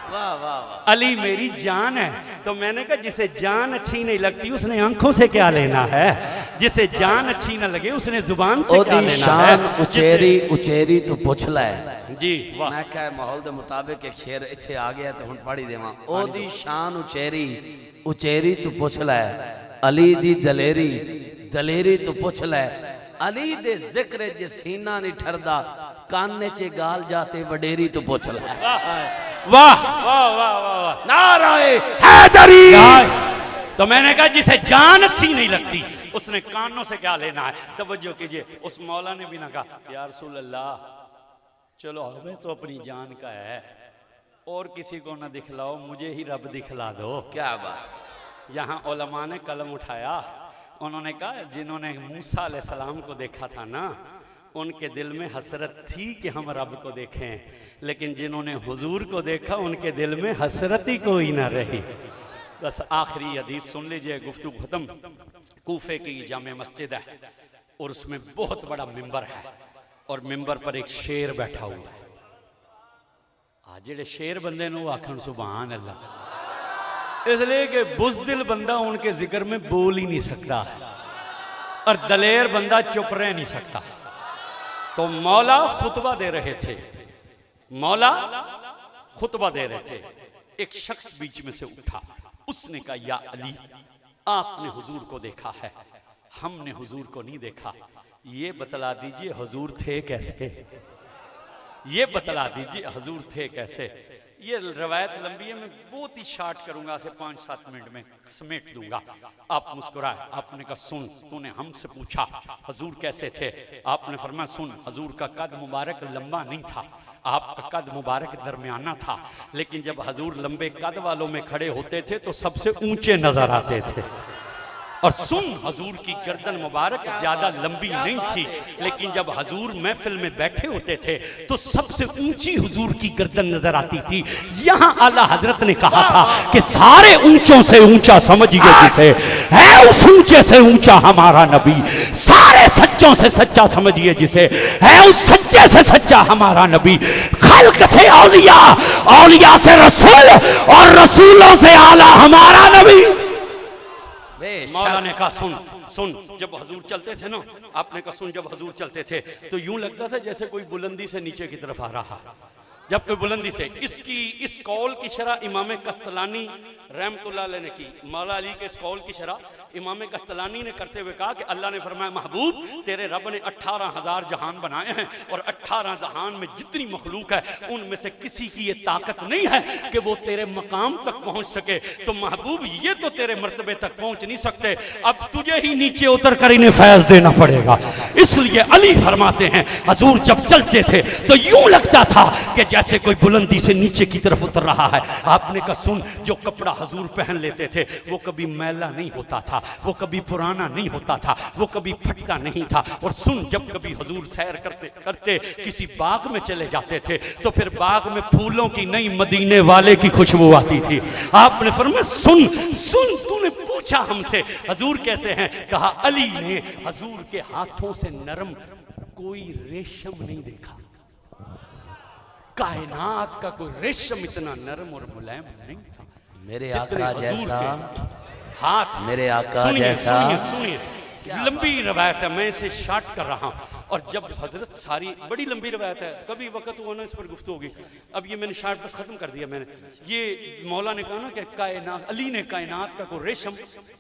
वाह वाह वाह। अली मेरी जान है। तो मैंने कहा जिसे जान अच्छी नहीं लगती उसने आंखों से क्या लेना है, जिसे जान अच्छी ना लगे उसने जुबान से क्या लेना है। उचेरी उचेरी तो पुछ लै जी। वाह। मैं कह माहौल के मुताबिक एक शेर इत्थे आ गया तो हुण पढ़ी देवां। ओदी शान उचेरी उचेरी तो पुछ लै, अली दी दलेरी दलेरी तो पुछ लै, अली दे जिक्र जे सीना नहीं ठरदा, काने च गाल जाते वडेरी तो पुछ लै। वाह वाह वाह वाह वाह, नाराए हैदरी। तो मैंने कहा जिसे जान अच्छी नहीं लगती उसने कानों से क्या लेना है। तवज्जो कीजिए, उस मौला ने भी ना कहा या रसूल अल्लाह चलो हमें तो अपनी जान का है, और किसी को ना दिखलाओ, मुझे ही रब दिखला दो। क्या बात। यहाँ उलमा ने कलम उठाया, उन्होंने कहा जिन्होंने मूसा अलैहिस्सलाम को देखा था ना, उनके दिल में हसरत थी कि हम रब को देखें, लेकिन जिन्होंने हुजूर को देखा उनके दिल में हसरत ही कोई ना रही। बस आखिरी हदीस सुन लीजिए, गुफ्तगू खत्म। कूफे की जामे मस्जिद है और उसमें बहुत बड़ा मिंबर है, और मिंबर पर एक शेर बैठा हुआ है। आज जेड़े शेर बंदे ने आखन सुभान अल्लाह, इसलिए कि बुज़दिल बंदा उनके जिक्र में बोल ही नहीं सकता, और दलेर बंदा चुप रह नहीं सकता। तो मौला खुतबा दे रहे थे, मौला खुतबा दे रहे थे, एक शख्स बीच में से उठा, उसने कहा या अली आपने हुजूर को देखा है, हमने हुजूर को नहीं देखा, ये बतला दीजिए हुजूर थे कैसे, ये बतला दीजिए हुजूर थे कैसे। ये रवायत लंबी है, मैं बहुत ही शार्ट करूंगा, से 5-7 मिनट में समेट दूंगा। आप मुस्कुराए, आपने कहा सुन तूने हमसे पूछा हुजूर कैसे थे, आपने फरमाया सुन हुजूर का कद मुबारक लंबा नहीं था, आपका कद मुबारक दरमियाना था, लेकिन जब हुजूर लंबे कद वालों में खड़े होते थे तो सबसे ऊंचे नजर आते थे। और सुन हुजूर की गर्दन मुबारक ज्यादा लंबी नहीं थी, लेकिन जब हुजूर महफिल में बैठे होते थे तो सबसे ऊंची हुजूर की गर्दन नजर आती थी। यहाँ आला हजरत ने कहा था कि सारे ऊंचों से ऊंचा समझिए जिसे, है उस ऊंचे से ऊंचा हमारा नबी, सारे सच्चों से सच्चा समझिए जिसे, है उस सच्चे से सच्चा हमारा नबी, खल्क से औलिया, औलिया से रसूल, और रसूलों से आला हमारा नबी। मौला ने कहा सुन सुन, जब हुजूर चलते थे ना, आपने कहा सुन, जब हुजूर चलते थे तो यूं लगता था जैसे कोई बुलंदी से नीचे की तरफ आ रहा, जब कोई बुलंदी से। इस कौल की शरह इमाम कस्तलानी रहमतुल्लाह अलैह ने की, मौला अली के इस कौल की शरह इमाम कस्तलानी ने करते हुए कहा कि अल्लाह ने फरमाया महबूब तेरे रब ने 18,000 जहान बनाए हैं, और 18 जहान में जितनी मखलूक है उनमें से किसी की ये ताकत नहीं है कि वो तेरे मकाम तक पहुंच सके। तो महबूब ये तो तेरे मर्तबे तक पहुंच नहीं सकते, अब तुझे ही नीचे उतर कर इन्हें फैज देना पड़ेगा। इसलिए अली फरमाते हैं हुजूर जब चलते थे तो यूं लगता था कि जैसे कोई बुलंदी से नीचे की तरफ उतर रहा है। आपने कहा सुन, जो कपड़ा हुजूर पहन लेते थे वो कभी मैला नहीं होता था, वो कभी पुराना नहीं होता था, वो कभी फटता नहीं था। और सुन, जब कभी हुजूर सैर करते करते किसी बाग में चले जाते थे तो फिर बाग में फूलों की नई मदीने वाले की खुशबू आती थी। आपने फरमाया सुन सुन, तूने पूछा हमसे हुजूर कैसे हैं, कहा अली ने हुजूर के हाथों से नरम कोई रेशम नहीं देखा, कायनात का कोई रेशम इतना नरम और मुलायम नहीं था। मेरे आका जैसा हाथ, मेरे आका सुनिए जैसा। सुनिए सुनिए, लंबी रवायत है, मैं इसे शार्ट कर रहा हूँ। और जब हजरत सारी बड़ी लंबी रवायत है, कभी वक्त हुआ ना इस पर गुफ्तगू होगी, अब ये मैंने शार्ट बस खत्म कर दिया मैंने। ये मौला ने कहा ना कि कायनात, अली ने कायनात का कोई रेशम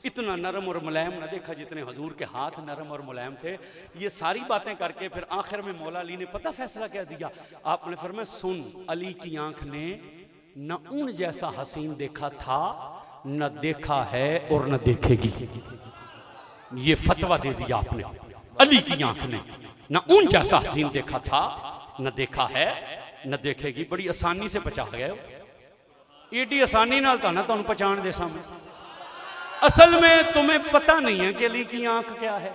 इतना नरम और मुलायम न देखा जितने हुजूर के हाथ नरम और मुलायम थे। ये सारी बातें करके फिर आखिर में मौला अली ने पता फैसला क्या दिया, आपने फरमाया सुन, अली की आंख ने न उन जैसा हसीन देखा था, न देखा है और न देखेगी। ये फतवा दे दिया आपने, अली की आंख ने न उन जैसा हसीन देखा था, न देखा है न देखेगी। बड़ी आसानी से पचा गए, एडी आसानी नाल था ना तुम पहचान दे सामने। असल में तुम्हें पता नहीं है कि अली की आंख क्या है,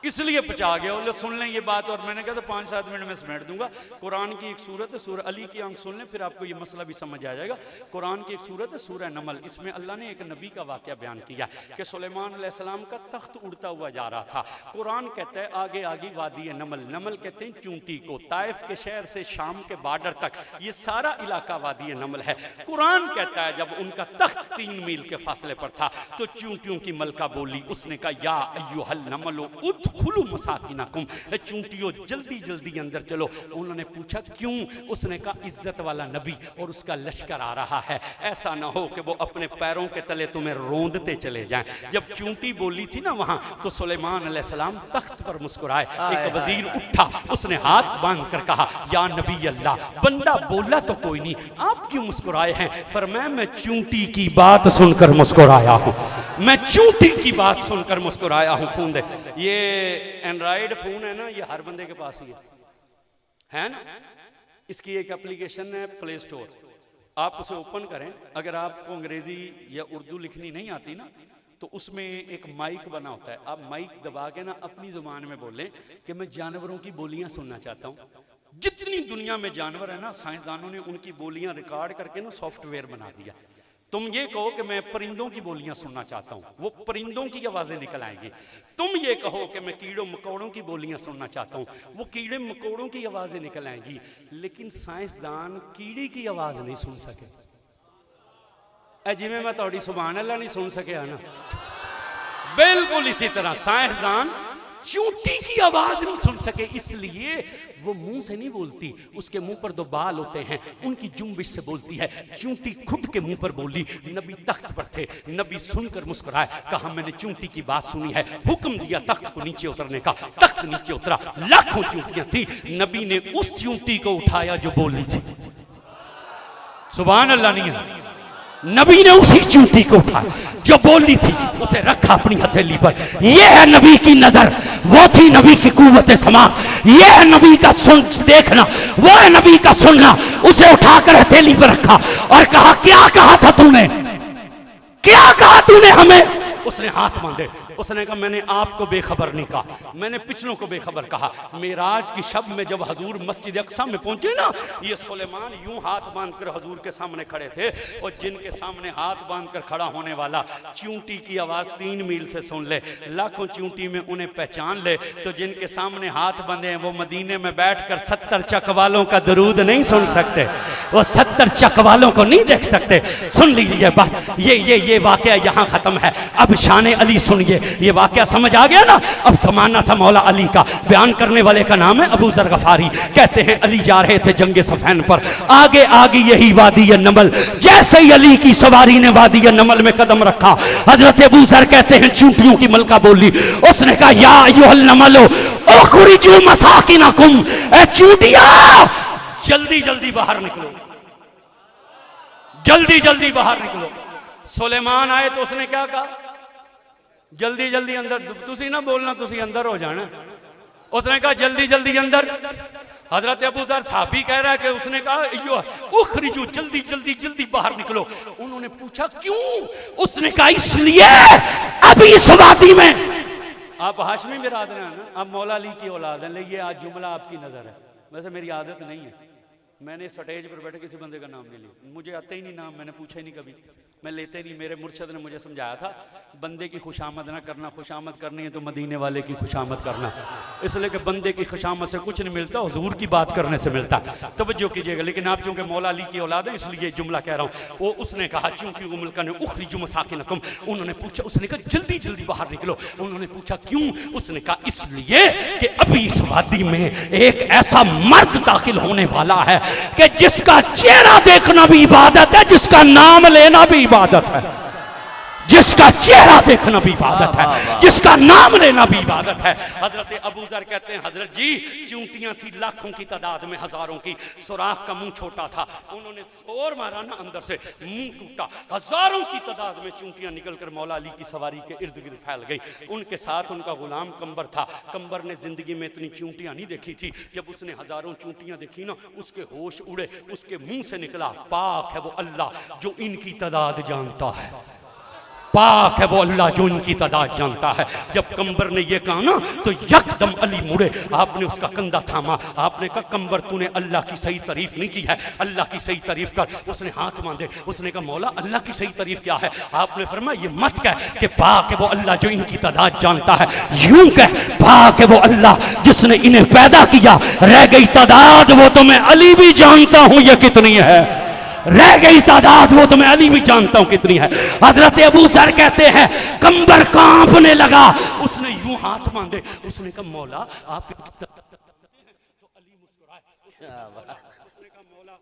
इसलिए पचा गया। बोले सुन लें ये बात, और मैंने कहा तो 5-7 मिनट में समेट दूंगा। कुरान की एक सूरत है सूरह अली की आंख सुन लें, फिर आपको ये मसला भी समझ आ जाएगा। कुरान की एक सूरत है सूरह नमल, इसमें अल्लाह ने एक नबी का वाक़या बयान किया कि सुलेमान अलैहिस्सलाम का तख्त उड़ता हुआ जा रहा था। कुरान कहता है आगे आगे वादी नमल, नमल कहते हैं चूंटी को, ताइफ के शहर से शाम के बॉर्डर तक ये सारा इलाका वादी नमल है। कुरान कहता है जब उनका तख्त 3 मील के फासले पर था तो चूंटियों की मलका बोली, उसने कहा या अय्युहल नमलो उठ उदखुलू मसाकिनकुम, चूंटियों जल्दी जल्दी अंदर चलो। उन्होंने पूछा क्यों? उसने कहा इज्जत वाला नबी और उसका लश्कर आ रहा है, ऐसा ना हो कि वो अपने पैरों के तले तुम्हें रोंदते चले जाएं। जब चूंटी बोली थी ना वहां, तो सुलेमान अलैहिस्सलाम तख्त पर मुस्कुराए। एक वजीर उठा, उसने हाथ बांध कर कहा या नबी अल्लाह, बंदा बोला तो कोई नहीं, आप क्यों मुस्कुराए हैं? फरमाया मैं चूंटी की बात सुनकर मुस्कुराया हूं, मैं चूंटी की बात सुनकर मुस्कुराया हूं। फोन दे, ये एंड्रॉइड फोन है ना, ये हर बंदे के पास ही है ना। इसकी एक एप्लीकेशन है प्ले स्टोर, आप उसे ओपन करें। अगर आपको अंग्रेजी या उर्दू लिखनी नहीं आती ना, तो उसमें एक माइक बना होता है, आप माइक दबा के ना अपनी जुबान में बोलें कि मैं जानवरों की बोलियां सुनना चाहता हूं। जितनी दुनिया में जानवर है ना, साइंसदानों ने उनकी बोलियां रिकॉर्ड करके ना सॉफ्टवेयर बना दिया। तुम ये कहो कि मैं परिंदों की बोलियां सुनना चाहता हूं, वो परिंदों की आवाजें निकल आएंगी। तुम ये कहो कि मैं कीड़ों मकोड़ों की बोलियां सुनना चाहता हूं, वो कीड़े मकोड़ों की आवाजें निकल आएंगी। लेकिन साइंसदान कीड़ी की आवाज नहीं सुन सके। जिमें मैं थोड़ी सुभान अल्लाह नहीं सुन सके ना, बिल्कुल इसी तरह साइंसदान चूंटी की आवाज नहीं सुन सके। इसलिए वो मुंह से नहीं बोलती, उसके मुंह पर दो बाल होते हैं, उनकी जुम्बिश से बोलती है। चूंटी खुद के मुंह पर बोली। नबी तख्त पर थे, नबी सुनकर मुस्कुराए, कहा मैंने चूंटी की बात सुनी है। हुक्म दिया तख्त को नीचे उतरने का, तख्त नीचे उतरा। लाखों चूंटियां थी, नबी ने उस चूंटी को उठाया जो बोली थी। सुभान अल्लाह नहीं है, नबी ने उसी चूंटी को उठाया जो बोली थी, उसे रखा अपनी हथेली पर। यह है नबी की नजर, वो थी नबी की कुव्वत समा। यह है नबी का सुन देखना, वो है नबी का सुनना। उसे उठाकर हथेली पर रखा और कहा क्या कहा था तूने, क्या कहा तूने हमें? उसने हाथ बांधे, उसने कहा मैंने आपको बेखबर नहीं कहा, मैंने पिछलों को बेखबर कहा। मेराज की शब में जब हजूर मस्जिद अक्सा में पहुंचे ना, ये सुलेमान यूं हाथ बांधकर हजूर के सामने खड़े थे। और जिनके सामने हाथ बांधकर खड़ा होने वाला चूंटी की आवाज 3 मील से सुन ले, लाखों चूंटी में उन्हें पहचान ले, तो जिनके सामने हाथ बंधे हैं वो मदीने में बैठकर 70 चक वालों का दरूद नहीं सुन सकते, वो 70 चक वालों को नहीं देख सकते। सुन लीजिए बस, ये वाकया यहाँ खत्म है। अब शान अली सुनिए, ये वाकया समझ आ गया ना। अब जमाना था मौला अली का। बयान करने वाले का नाम है अबू जर गफारी। कहते हैं अली जा रहे थे जंगे सफैन पर, आगे आगे यही वादी नमल। जैसे ही अली की सवारी ने वादी नमल में कदम रखा, हजरत अबू जर कहते हैं चूंटियों की मलका बोली। उसने कहा या अय्युहल नमलो उखरिजू मसाकिनकुम, ए चूंटिया जल्दी जल्दी बाहर निकलो, जल्दी जल्दी बाहर निकलो। सुलेमान आए तो उसने क्या कहा, जल्दी जल्दी अंदर, तुसी ना बोलना, तुसी अंदर हो जाना। उसने कहा जल्दी जल्दी अंदर। हजरत अबू जर साहबी कह रहा है कि उसने कहा उखरिजू जल्दी जल्दी जल्दी बाहर निकलो। उन्होंने पूछा क्यों? उसने कहा इसलिए अभी इस वादी में, आप हाशमी बिरादर हैं ना, आप मौला अली की औलाद हैं, ये आज जुमला आपकी नजर है। वैसे मेरी आदत नहीं है, मैंने स्टेज पर बैठे किसी बंदे का नाम नहीं लिया, मुझे आता ही नहीं नाम, मैंने पूछा ही नहीं कभी, मैं लेते नहीं। मेरे मुर्शद ने मुझे समझाया था बंदे की खुशामद ना करना, खुशामद करनी है तो मदीने वाले की खुशामद करना, इसलिए कि बंदे की खुशामद से कुछ नहीं मिलता, हुजूर की बात करने से मिलता। तवज्जो कीजिएगा। लेकिन आप चूंकि मौला अली की औलाद है इसलिए जुमला कह रहा हूँ। वो उसने कहा चूंकि वो मुल्का ने उखरिजू मसाकिनकुम, उन्होंने पूछा, उसने कहा जल्दी जल्दी बाहर निकलो। उन्होंने पूछा क्यों? उसने कहा इसलिए कि अभी इस वादी में एक ऐसा मर्द दाखिल होने वाला है कि जिसका चेहरा देखना भी इबादत है, जिसका नाम लेना भी इबादत है, जिसका चेहरा देखना भी इबादत है, जिसका नाम लेना भी इबादत है। हजरत अबू जर कहते हैं हजरत जी चूंटियां थी लाखों की तादाद में, हजारों की, सुराख का मुंह छोटा था, उन्होंने शोर मारा ना, अंदर से मुंह टूटा, हजारों की तादाद में चूंटियां निकलकर मौला अली की सवारी के इर्द गिर्द फैल गई। उनके साथ उनका गुलाम कंबर था। कंबर ने जिंदगी में इतनी चूंटियां नहीं देखी थी। जब उसने हजारों चूंटियां देखी ना, उसके होश उड़े, उसके मुंह से निकला पाक है वो अल्लाह जो इनकी तादाद जानता है, पाक है वो अल्लाह जो इनकी तादाद जानता है। जब कंबर ने ये कहा ना तो यकदम अली मुड़े, आपने उसका कंधा थामा, आपने कहा कंबर तूने अल्लाह की सही तारीफ नहीं की है, अल्लाह की सही तारीफ कर। उसने हाथ बांधे, उसने कहा मौला अल्लाह की सही तारीफ क्या है? आपने फरमाया ये मत कह कि पाक है वो अल्लाह जो इनकी तादाद जानता है, यूं कह पाक है वो अल्लाह जिसने इन्हें पैदा किया, रह गई तादाद वो तो मैं अली भी जानता हूं ये कितनी है, रह गई तादाद वो तो मैं अली भी जानता हूं कितनी है। हजरत अबू जर कहते हैं कंबर कांपने लगा, उसने यूं हाथ बांधे। उसने कहा मौला आप तो अली मुस्कुराए। उसने कहा मौला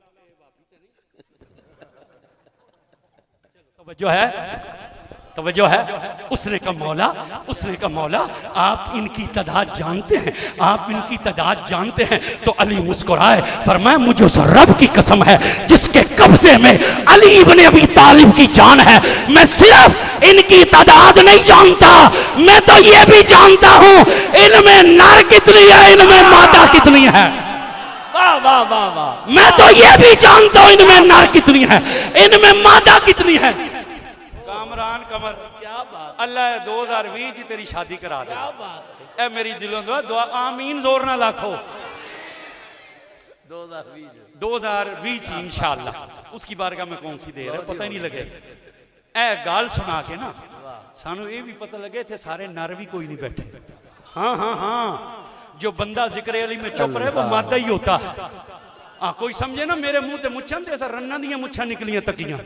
तवज्जो है। उसने कहा मौला आप इनकी तादाद जानते हैं, आप इनकी तादाद जानते हैं। तो अली मुस्कुराए, फरमाया मुझे उस रब की कसम है जिसके कब्जे में अली इब्ने अबी तालिब की जान है, मैं सिर्फ इनकी तादाद नहीं जानता, मैं तो ये भी जानता हूं इनमें नर कितनी है, इनमें मादा कितनी है। वाह वाह वाह वाह। मैं तो ये भी जानता हूं इनमें नर कितनी है, इनमें मादा कितनी है। कामरान कमर क्या बात, अल्लाह 2020 च तेरी शादी करा दे। क्या बात ए मेरी दिलों दुआ आमीन जोर ना लाखो। 2020 इंशाअल्लाह उसकी बारगाह में कौन सी देर है पता ही नहीं लगे। ए गाल सुना के ना सानू ये भी पता लगे थे सारे नर भी कोई नहीं बैठे। हाँ हाँ हाँ, जो बंदा जिक्र अली में चुप रहे वो मादा ही होता है। हाँ कोई समझे ना, मेरे मुंह ते मुच्छां ते रन्ना दियां मुच्छां निकलियां तकियां,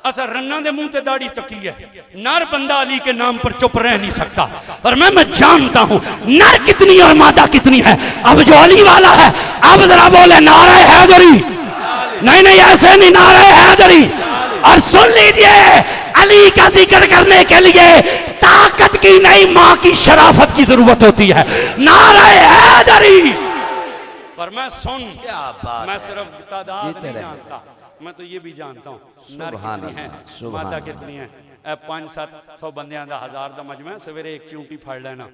असा रन्ना दे मुंह ते दाढ़ी तकी है। नर बंदा अली के नाम पर चुप रह नहीं सकता। और मैं जानता हूं नर कितनी और मादा कितनी है। अब जो अली वाला है अब जरा बोले नारे हैदरी। नहीं नहीं ऐसे नहीं, नारे हैदरी। और सुन लीजिए अली का जिक्र करने के लिए ताकत की नहीं मां की शराफत की जरूरत होती है। नारे हैदरी। पर मैं सुन, क्या बात, मैं सिर्फ तादाद नहीं जानता, मैं तो ये भी जानता हूँ नर कितनी है, मादा कितनी है। 500-700 बंदियां दा 1000 दा मजमा है, सवेरे एक चूंटी फड़ लेना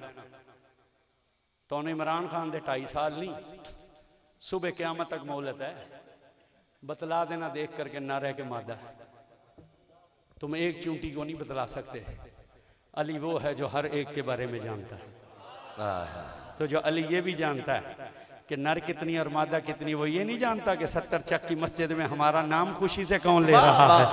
तो इमरान खान दे 2.5 साल नहीं, सुबह क़यामत तक मोहलत है। बतला देना देख करके नर है के मादा। तुम एक चूंटी को नहीं बतला सकते। अली वो है जो हर एक के बारे में जानता है। तो जो अली ये भी जानता है कि नर कितनी और मादा कितनी, वो ये नहीं जानता कि 70 चक की मस्जिद में हमारा नाम खुशी से कौन ले रहा है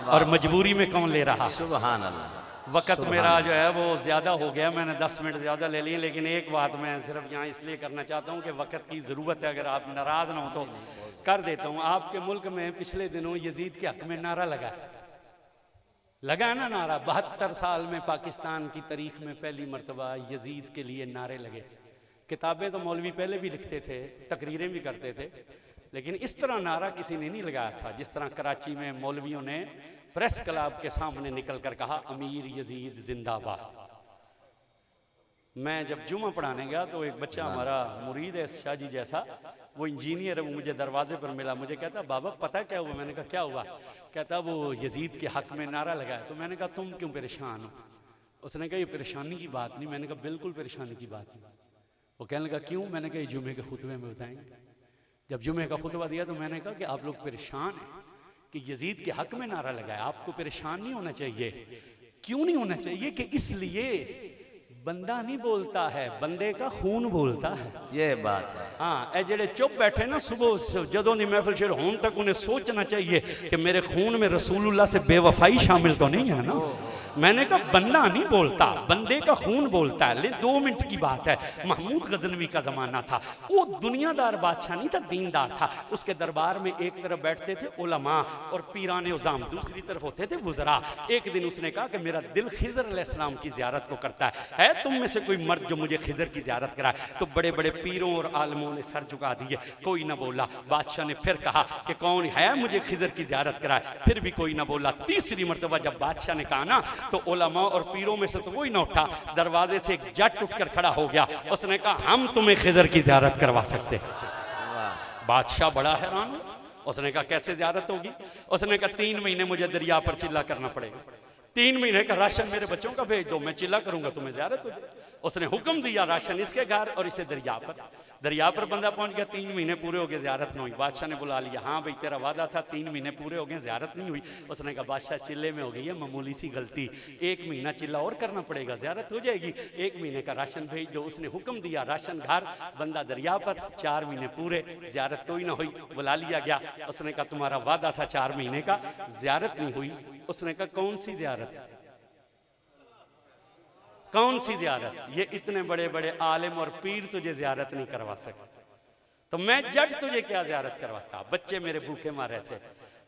और मजबूरी में कौन ले रहा है। सुभान अल्लाह। वक़्त मेरा जो है वो ज़्यादा हो गया, मैंने 10 मिनट ज़्यादा ले लिए, लेकिन एक बात मैं सिर्फ यहाँ इसलिए करना चाहता हूँ कि वक़्त की ज़रूरत है। अगर आप नाराज़ ना हो तो कर देता हूँ। आपके मुल्क में पिछले दिनों यजीद के हक़ में नारा लगा है ना नारा। 72 साल में पाकिस्तान की तारीख में पहली मरतबा यजीद के लिए नारे लगे। किताबें तो मौलवी पहले भी लिखते थे, तकरीरें भी करते थे, लेकिन इस तरह नारा किसी ने नहीं लगाया था जिस तरह कराची में मौलवियों ने प्रेस क्लब के सामने निकल कर कहा अमीर यजीद जिंदाबाद। मैं जब जुमा पढ़ाने गया तो एक बच्चा हमारा मुरीद है शाहजी जैसा, वो इंजीनियर है, वो मुझे दरवाजे पर मिला, मुझे कहता बाबा पता क्या हुआ। मैंने कहा क्या हुआ। कहता वो यजीद के हक में नारा लगाया। तो मैंने कहा तुम क्यों परेशान हो। उसने कहा ये परेशानी की बात नहीं। मैंने कहा बिल्कुल परेशानी की बात नहीं। वो कहने लगा क्यों। मैंने कहा जुमे के खुतबे में बताएंगे। जब जुमे का खुतबा दिया तो मैंने कहा कि आप लोग परेशान हैं कि यजीद के हक में नारा लगाया। आपको परेशान नहीं होना चाहिए। क्यों नहीं होना चाहिए कि इसलिए बंदा नहीं बोलता है, बंदे का खून बोलता है। ये बात है। हाँ ए जेड़े चुप बैठे ना सुबह जदों दी महफिल शुरू होने तक उन्हें सोचना चाहिए कि मेरे खून में रसूलुल्लाह से बेवफाई शामिल तो नहीं है ना। मैंने कहा बंदा नहीं बोलता, बंदे का खून बोलता है। ले 2 मिनट की बात है, महमूद गजनवी का जमाना था। वो दुनियादार बादशाह नहीं था, दीनदार था। उसके दरबार में एक तरफ बैठते थे उलमा और पीराने उज़ाम, दूसरी तरफ होते थे वुज़रा। एक दिन उसने कहा कि मेरा दिल खिज़र अलैहिस्सलाम की ज़ियारत को करता है तुम में से कोई मर्द जो मुझे खिज़र की ज़ियारत कराए। तो बड़े बड़े पीरों और आलमों ने सर झुका दिए, कोई ना बोला। बादशाह ने फिर कहा कि कौन है मुझे खिज़र की ज़ियारत कराए, फिर भी कोई ना बोला। तीसरी मरतबा जब बादशाह ने कहा ना तो उलमा और पीरों में से तो कोई ना उठा। दरवाजे से एक जट उठकर खड़ा हो गया, उसने कहा हम तुम्हें खिज़र की ज़ियारत करवा सकते। बादशाह बड़ा हैरान, उसने कहा कैसे ज़ियारत होगी। उसने कहा 3 महीने मुझे दरिया पर चिल्ला करना पड़ेगा, 3 महीने का राशन मेरे बच्चों का भेज दो, मैं चिल्ला करूंगा तुम्हें ज़ियारत हो जाए। उसने हुक्म दिया राशन इसके घर और इसे दरिया पर बंदा पहुंच गया। 3 महीने पूरे हो गए, ज़ियारत नहीं हुई। बादशाह ने बुला लिया, हाँ भाई तेरा वादा था, 3 महीने पूरे हो गए, ज़ियारत नहीं हुई। उसने कहा बादशाह चिल्ले में हो गई है मामूली सी गलती, 1 महीना चिल्ला और करना पड़ेगा, ज़ियारत हो जाएगी। 1 महीने का राशन भेज दो। उसने हुक्म दिया राशन घर, बंदा दरिया पर। 4 महीने पूरे, ज़ियारत कोई ना हुई। बुला लिया गया, उसने कहा तुम्हारा वादा था 4 महीने का, ज़ियारत नहीं हुई। उसने कहा कौन सी ज़ियारत, कौन सी ज़ियारत, ये इतने बड़े बड़े आलिम और पीर तुझे ज़ियारत नहीं करवा सके, तो मैं जज तुझे क्या ज़ियारत करवाता। बच्चे मेरे भूखे मारे थे।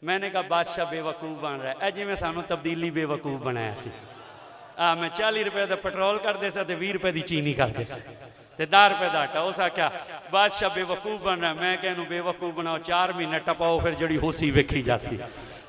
मैंने कहा बादशाह बेवकूफ़ बन रहा है, जी मैं सानू तब्दीली बेवकूफ़ बनाया सी। मैं 40 रुपए का पेट्रोल कर दे सा 20 रुपए की चीनी कर दे सा 10 रुपए का आटा। उस आख्या बादशाह बेवकूफ बन रहा है। मैं कहूँ बेवकूफ बनाओ, 4 महीने टपाओ, फिर जड़ी होसी वेखी जासी।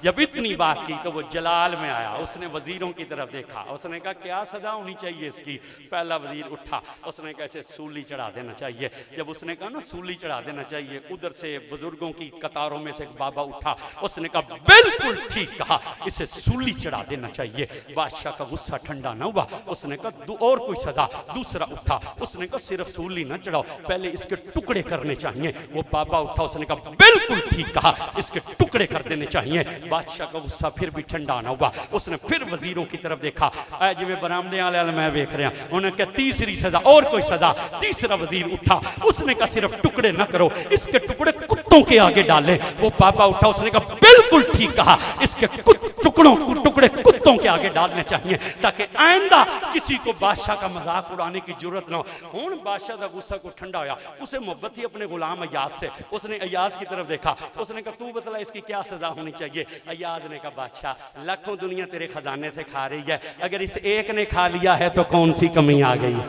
जब इतनी बात की तो वो जलाल में आया, उसने वजीरों की तरफ देखा, उसने कहा क्या सजा होनी चाहिए इसकी। पहला वजीर उठा, उसने कहा इसे सूली चढ़ा देना चाहिए। जब उसने कहा ना सूली चढ़ा देना चाहिए, उधर से बुजुर्गों की कतारों में से एक बाबा उठा, उसने कहा बिल्कुल ठीक कहा, इसे सूली चढ़ा देना चाहिए। बादशाह का गुस्सा ठंडा ना हुआ, उसने कहा और कोई सजा। दूसरा उठा, उसने कहा सिर्फ सूली ना चढ़ाओ, पहले इसके टुकड़े करने चाहिए। वो बाबा उठा, उसने कहा बिल्कुल ठीक कहा, इसके टुकड़े कर देने चाहिए। बादशाह का गुस्सा फिर भी ठंडा ना हुआ, उसने फिर वजीरों की तरफ देखा, जिवें बरामदे वाले मैं देख रहा, उन्होंने कहा तीसरी सजा, और कोई सजा। तीसरा वजीर उठा, उसने कहा सिर्फ टुकड़े ना करो, इसके टुकड़े कुत्तों के आगे डालें। वो बाबा उठा, उसने कहा बिल्कुल ठीक कहा, इसके टुकड़े कुत्तों के आगे डालने चाहिए, ताकि आइंदा किसी को बादशाह का मजाक उड़ाने की जरूरत ना हो। हुण बादशाह का गुस्सा को ठंडा होया, उसे मोहब्बत थी अपने गुलाम अय्याज से। उसने अय्याज की तरफ देखा, उसने कहा तू बतला इसकी क्या सजा होनी चाहिए। अय्याज ने कहा बादशाह लाखों दुनिया तेरे खजाने से खा रही है, अगर इस एक ने खा लिया है तो कौन सी कमी आ गई है,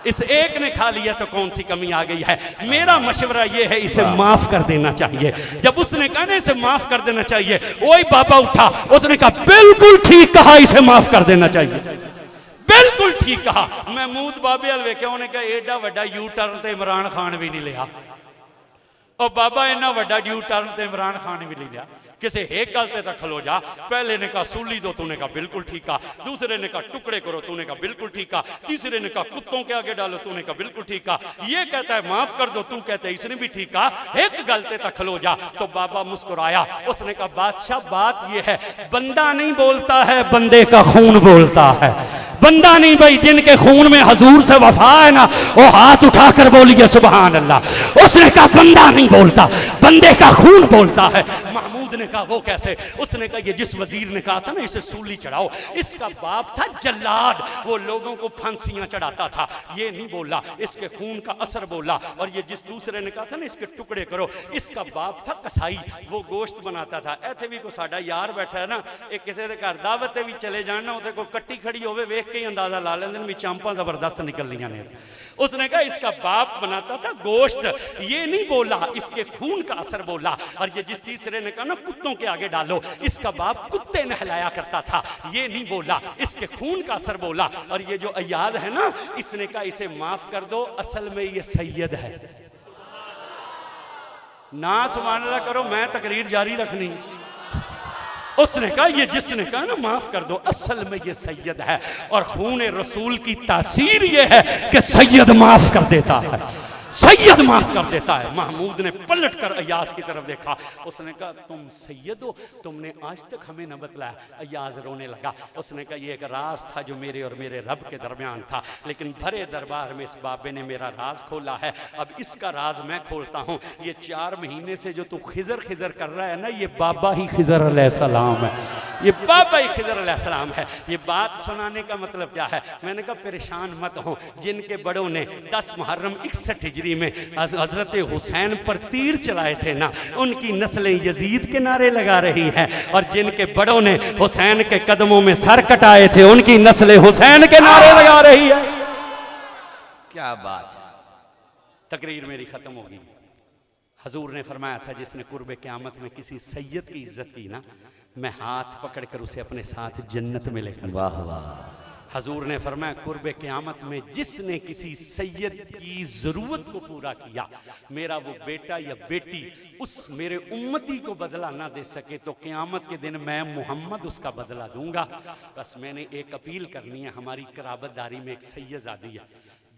इस एक ने खा लिया तो कौन सी कमी आ गई है। मेरा मशवरा ये है इसे माफ कर देना चाहिए। जब उसने कहा ना इसे माफ कर देना चाहिए, वही बाबा उठा, उसने कहा बिल्कुल ठीक कहा, इसे माफ कर देना चाहिए, बिल्कुल ठीक कहा। महमूद बाबे हल वेख्या, उन्हें कहा एडा वड्डा यू टर्न तो इमरान खान भी नहीं लिया। और बाबा इन्ना वड्डा यू टर्न तो इमरान खान भी नहीं लिया। किसी एक गल ते तक खलो जा। पहले ने कहा सूली दो, तूने कहा बिल्कुल ठीक कहा। दूसरे ने कहा टुकड़े करो, तूने कहा बिल्कुल ठीक कहा। तीसरे ने कहा कुत्तों के आगे डालो, तूने कहा बिल्कुल ठीक कहा। ये कहता है माफ कर दो, तू कहते है इसने भी ठीक कहा। एक गल ते तक खलो जा। तो बाबा मुस्कुराया, उसने कहा बादशाह बात ये है, बंदा नहीं बोलता है, बंदे का खून बोलता है। बंदा नहीं भाई, जिनके खून में हजूर से वफा है ना, वो हाथ उठाकर बोलिए सुभान अल्लाह। उसने कहा बंदा नहीं बोलता, बंदे का खून बोलता है। महमूद ने कहा वो कैसे। उसने कहा ये जिस वजीर ने कहा था ना इसे सूली चढ़ाओ, इसका बाप था जल्लाद, वो लोगों को फांसियां चढ़ाता था। ये नहीं बोला, इसके खून का असर बोला। और ये जिस दूसरे ने कहा था ना इसके टुकड़े करो, इसका बाप था कसाई, वो गोश्त बनाता था। ऐसे भी को साडा यार बैठा है ना, एक किसी के घर दावत भी चले जान ना, उसे कोई कट्टी खड़ी होवे वेख के ही अंदाजा ला लेंदे भी चांपा जबरदस्त निकलनियां ने। उसने कहा इसका बाप बनाता था गोश्त, ये नहीं बोला, इसके खून का असर बोला। और ये जिस तीसरे ने कहा ना कुत्तों के आगे डालो, इसका बाप कुत्ते नहलाया करता था, ये नहीं बोला, इसके खून का असर बोला। और ये जो अय्याद है ना, इसने कहा इसे माफ कर दो, असल में ये सैयद है। ना सुभान अल्लाह करो, मैं तकरीर जारी रखनी। उसने कहा ये जिसने कहा ना माफ कर दो, असल में ये सैयद है। और खून रसूल की तासीर ये है कि सैयद माफ कर देता है, सैयद माफ कर देता है। महमूद ने पलट कर अय्याज की तरफ देखा, उसने कहा तुम सैयद हो, तुमने आज तक हमें न बतलाया। अय्याज रोने लगा। उसने कहा ये एक राज था जो मेरे और मेरे रब के दरमियान था, लेकिन भरे दरबार में इस बाबे ने मेरा राज खोला है, अब इसका राज मैं खोलता हूँ। ये 4 महीने से जो तू खिजर खिजर कर रहा है ना, ये बाबा ही खिजर अलैहिस्सलाम है, ये बाबा ही खिजर अलैहिस्सलाम है। ये बात सुनाने का मतलब क्या है? मैंने कहा परेशान मत हो, जिनके बड़ों ने 10 मुहर्रम 61 हिजरी में हजरत हुसैन पर तीर चलाए थे ना, उनकी नस्लें यजीद के नारे लगा रही है। और जिनके बड़ों ने हुसैन के कदमों में सर कटाए थे, उनकी नस्लें हुसैन के नारे लगा रही है। क्या बात है। तकरीर मेरी खत्म होगी। हजूर ने फरमाया था जिसने कुर्बे क़यामत में किसी सैयद की इज्जत की ना, मैं हाथ पकड़कर उसे अपने साथ जन्नत में लेकर। वाह वाह। हजूर ने फरमाया कुर्बे क़यामत में जिसने किसी सैयद की ज़रूरत को पूरा किया, मेरा वो बेटा या बेटी उस मेरे उम्मती को बदला ना दे सके, तो क़यामत के दिन मैं मोहम्मद उसका बदला दूंगा। बस मैंने एक अपील करनी है, हमारी कराबतदारी में एक सैयदजादी है,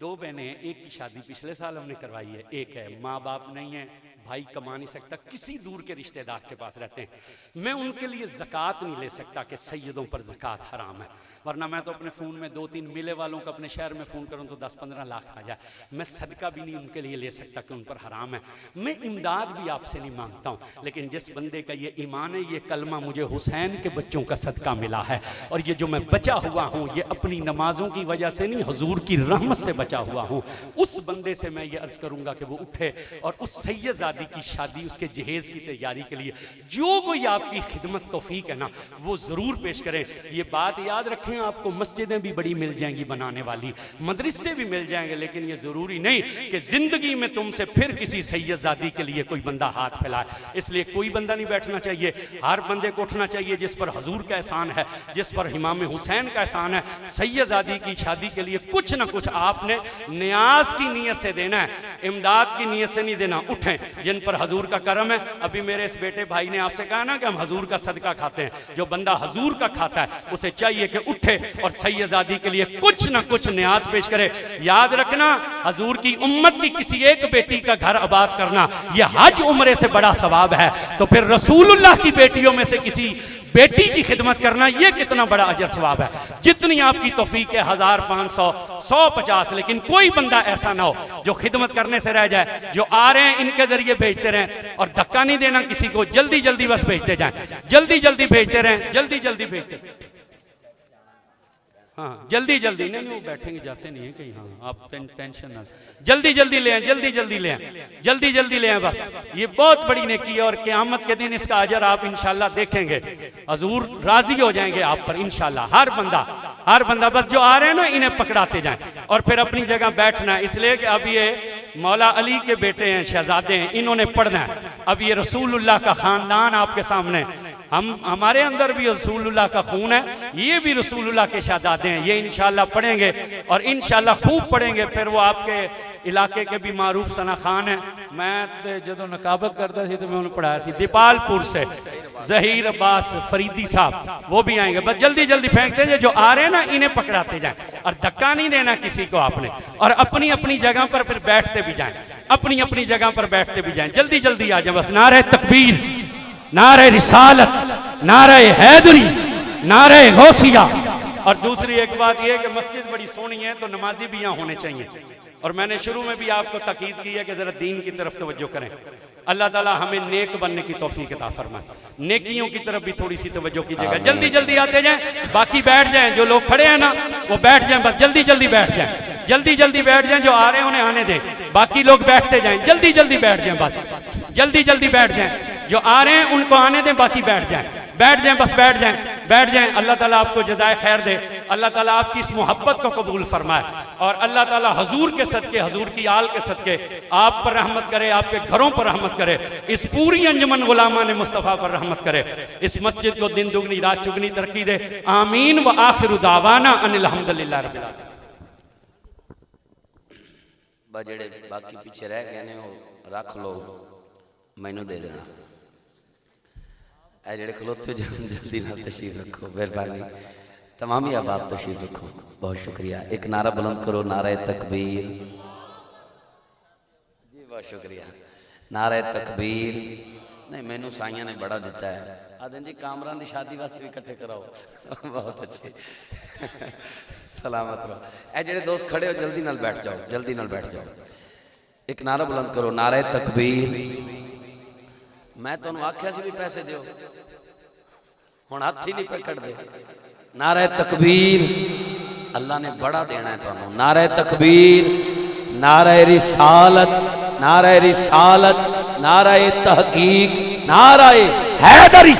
2 बहनें, एक की शादी पिछले साल हमने करवाई है, एक है माँ बाप नहीं है, भाई कमा नहीं सकता, किसी दूर के रिश्तेदार के पास रहते हैं। मैं उनके लिए ज़कात नहीं ले सकता कि सैयदों पर ज़कात हराम है, वरना मैं तो अपने फ़ोन में 2-3 मिले वालों को अपने शहर में फ़ोन करूं तो 10-15 लाख आ जाए। मैं सदका भी नहीं उनके लिए ले सकता कि उन पर हराम है। मैं इमदाद भी आपसे नहीं मांगता हूं, लेकिन जिस बंदे का ये ईमान है, ये कलमा मुझे हुसैन के बच्चों का सदका मिला है, और ये जो मैं बचा हुआ हूँ ये अपनी नमाजों की वजह से नहीं, हुजूर की रहमत से बचा हुआ हूँ। उस बंदे से मैं ये अर्ज़ करूँगा कि वो उठे और उस सैयद ज़ादी की शादी, उसके जहेज़ की तैयारी के लिए जो कोई आपकी खिदमत तौफीक है ना, वो ज़रूर पेश करें। ये बात याद रखें, आपको मस्जिदें भी बड़ी मिल जाएंगी बनाने वाली, मदरसे भी मिल जाएंगे, लेकिन ये ज़रूरी नहीं कि ज़िंदगी में तुमसे फिर किसी सैयदज़ादी के लिए कोई बंदा हाथ फैलाए। इसलिए कोई बंदा नहीं बैठना चाहिए, हर बंदे को उठना चाहिए जिस पर हजूर का एहसान है, जिस पर इमाम हुसैन का एहसान है। सैयदज़ादी की शादी के लिए कुछ ना कुछ आपने न्याज की नीयत से देना है, इमदाद की नीयत से नहीं देना। उठें जिन पर हजूर का करम है। अभी मेरे इस बेटे भाई ने आपसे कहा ना कि हम हजूर का सदका खाते हैं। जो बंदा हजूर का खाता है उसे चाहिए कि उठे और सैयदज़ादी के लिए कुछ ना कुछ न्याज पेश करे। याद रखना, हजूर की उम्मत की किसी एक बेटी का घर आबाद करना यह हज उम्रे से बड़ा सवाब है, तो फिर रसूलुल्लाह की बेटियों में से किसी बेटी की खिदमत करना यह कितना बड़ा अजर सवाब है। जितनी आपकी तौफीक है, 1000, 500, 150, लेकिन कोई बंदा ऐसा ना हो जो खिदमत करने से रह जाए। जो आ रहे हैं इनके जरिए भेजते रहें और धक्का नहीं देना किसी को, जल्दी जल्दी बस भेजते जाएं, जल्दी जल्दी भेजते रहें, जल्दी जल्दी भेजते। हाँ जल्दी जल्दी, नहीं वो बैठेंगे जाते नहीं है कहीं। हाँ आप टेंशन ना, जल्दी जल्दी ले आए, जल्दी जल्दी ले आए, जल्दी जल्दी ले आए। बस ये बहुत बड़ी नेकी है और क़यामत के दिन इसका अजर आप इंशाल्लाह देखेंगे। हजूर राजी हो जाएंगे आप पर इंशाल्लाह। हर बंदा बस जो आ रहे हैं ना इन्हें पकड़ाते जाएं और फिर अपनी जगह बैठना है। इसलिए कि अब ये मौला अली के बेटे हैं, शहजादे हैं, इन्होंने पढ़ना है। अब ये रसूलुल्लाह का खानदान आपके सामने, हमारे अंदर भी रसूलुल्लाह का खून है, ये भी रसूलुल्लाह के शहजादे हैं। ये इंशाल्लाह पढ़ेंगे और इंशाल्लाह खूब पढ़ेंगे। फिर वो आपके इलाके के भी मारूफ सना खान है, मैं जो नकाबत करता सी तो मैं उन्हें पढ़ाया सी, दीपालपुर से जहीर अब्बास फरीदी साहब, वो भी आएंगे। बस जल्दी जल्दी फेंकते हैं, जो आ रहे हैं ना इन्हें पकड़ाते जाएं और धक्का नहीं देना किसी को आपने, और अपनी अपनी जगह पर फिर बैठते भी जाएं, अपनी अपनी जगह पर बैठते भी जाएं। जल्दी जल्दी आ जाए। बस नारे तकबीर, नारे रिसालत, नारे हैदरी, नारे गौसिया। और दूसरी एक बात यह कि मस्जिद बड़ी सोहनी है तो नमाजी भी यहाँ होने चाहिए। और मैंने शुरू में भी आपको ताकीद की है कि जरा दीन की तरफ तवज्जो करें। अल्लाह ताला हमें नेक बनने की तौफीक अता फरमाए, नेकियों की तरफ भी थोड़ी सी तवज्जो कीजिएगा। जल्दी जल्दी आते जाएं, बाकी बैठ जाएं, जो लोग खड़े हैं ना वो बैठ जाएं, बस जल्दी जल्दी बैठ जाएं, जल्दी जल्दी बैठ जाएं। जो आ रहे हैं उन्हें आने दें, बाकी लोग बैठते जाएं, जल्दी जल्दी बैठ जाएं, बस जल्दी जल्दी बैठ जाएं। जो आ रहे हैं उनको आने दें, बाकी बैठ जाएं, बैठ जाएं, बस बैठ जाएं, बैठ जाएं। अल्लाह ताला आपको जज़ाए खैर दे, अल्लाह ताला आपकी इस मोहब्बत को कबूल फरमाए और अल्लाह ताला हजूर के सदके, हजूर की आल के सदके आप पर रहमत करे, आपके घरों पर रहमत करे, इस पूरी अंजुमन गुलामा ने मुस्तफ़ा पर रहमत करे, इस मस्जिद को दिन दुगनी रात चुगनी तरक्की दे। आमीन व आखिरु दावाना अनिल हम्दुलिल्लाह रब्बिल आलमीन। जेड़े बाकी पीछे रह गए ने रख लो, मैनू दे देना। ए जेड़े खलोते जल्दी ना तशरीफ रखो, मेहरबानी। तमाम ही अब आप तशरीफ रखो, बहुत शुक्रिया। एक नारा बुलंद करो, नारा तकबीर। जी बहुत शुक्रिया, नारा तकबीर। नहीं मैनू साइया ने बड़ा दिता है, आदन जी कामरान की शादी वास्ते भी इकट्ठे कराओ, बहुत अच्छे। सलामत रहो। ए जेड़े दोस्त खड़े हो जल्दी नाल बैठ जाओ, जल्दी नाल बैठ जाओ। एक नारा बुलंद करो, नारा तकबीर। मैं तो आख्या सी भी पैसे दो, हुण हाथ ही नहीं पकड़ दे। नारे तकबीर, अल्लाह ने बड़ा देना है तुहानू। नारे तकबीर, नारे रिसालत, नारे रिसालत, नारे तहकीक, नारे हैदरी,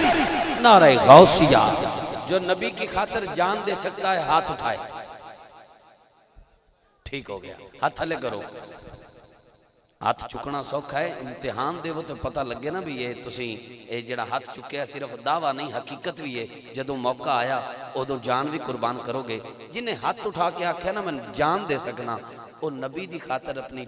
नारे गौसिया। जो नबी की खातिर जान दे सकता है हाथ उठाए। ठीक हो गया, हाथ थले करो। हाथ चुकना सौखा है, इम्तिहान देवो तो पता लगे ना भी ये तुसी ये जड़ा हाथ चुकया सिर्फ दावा नहीं हकीकत भी है। जदों मौका आया उदों जान भी कुर्बान करोगे। जिन्हें हाथ उठा के आख्या ना मैं जान दे सकना, वो नबी दी खातर अपनी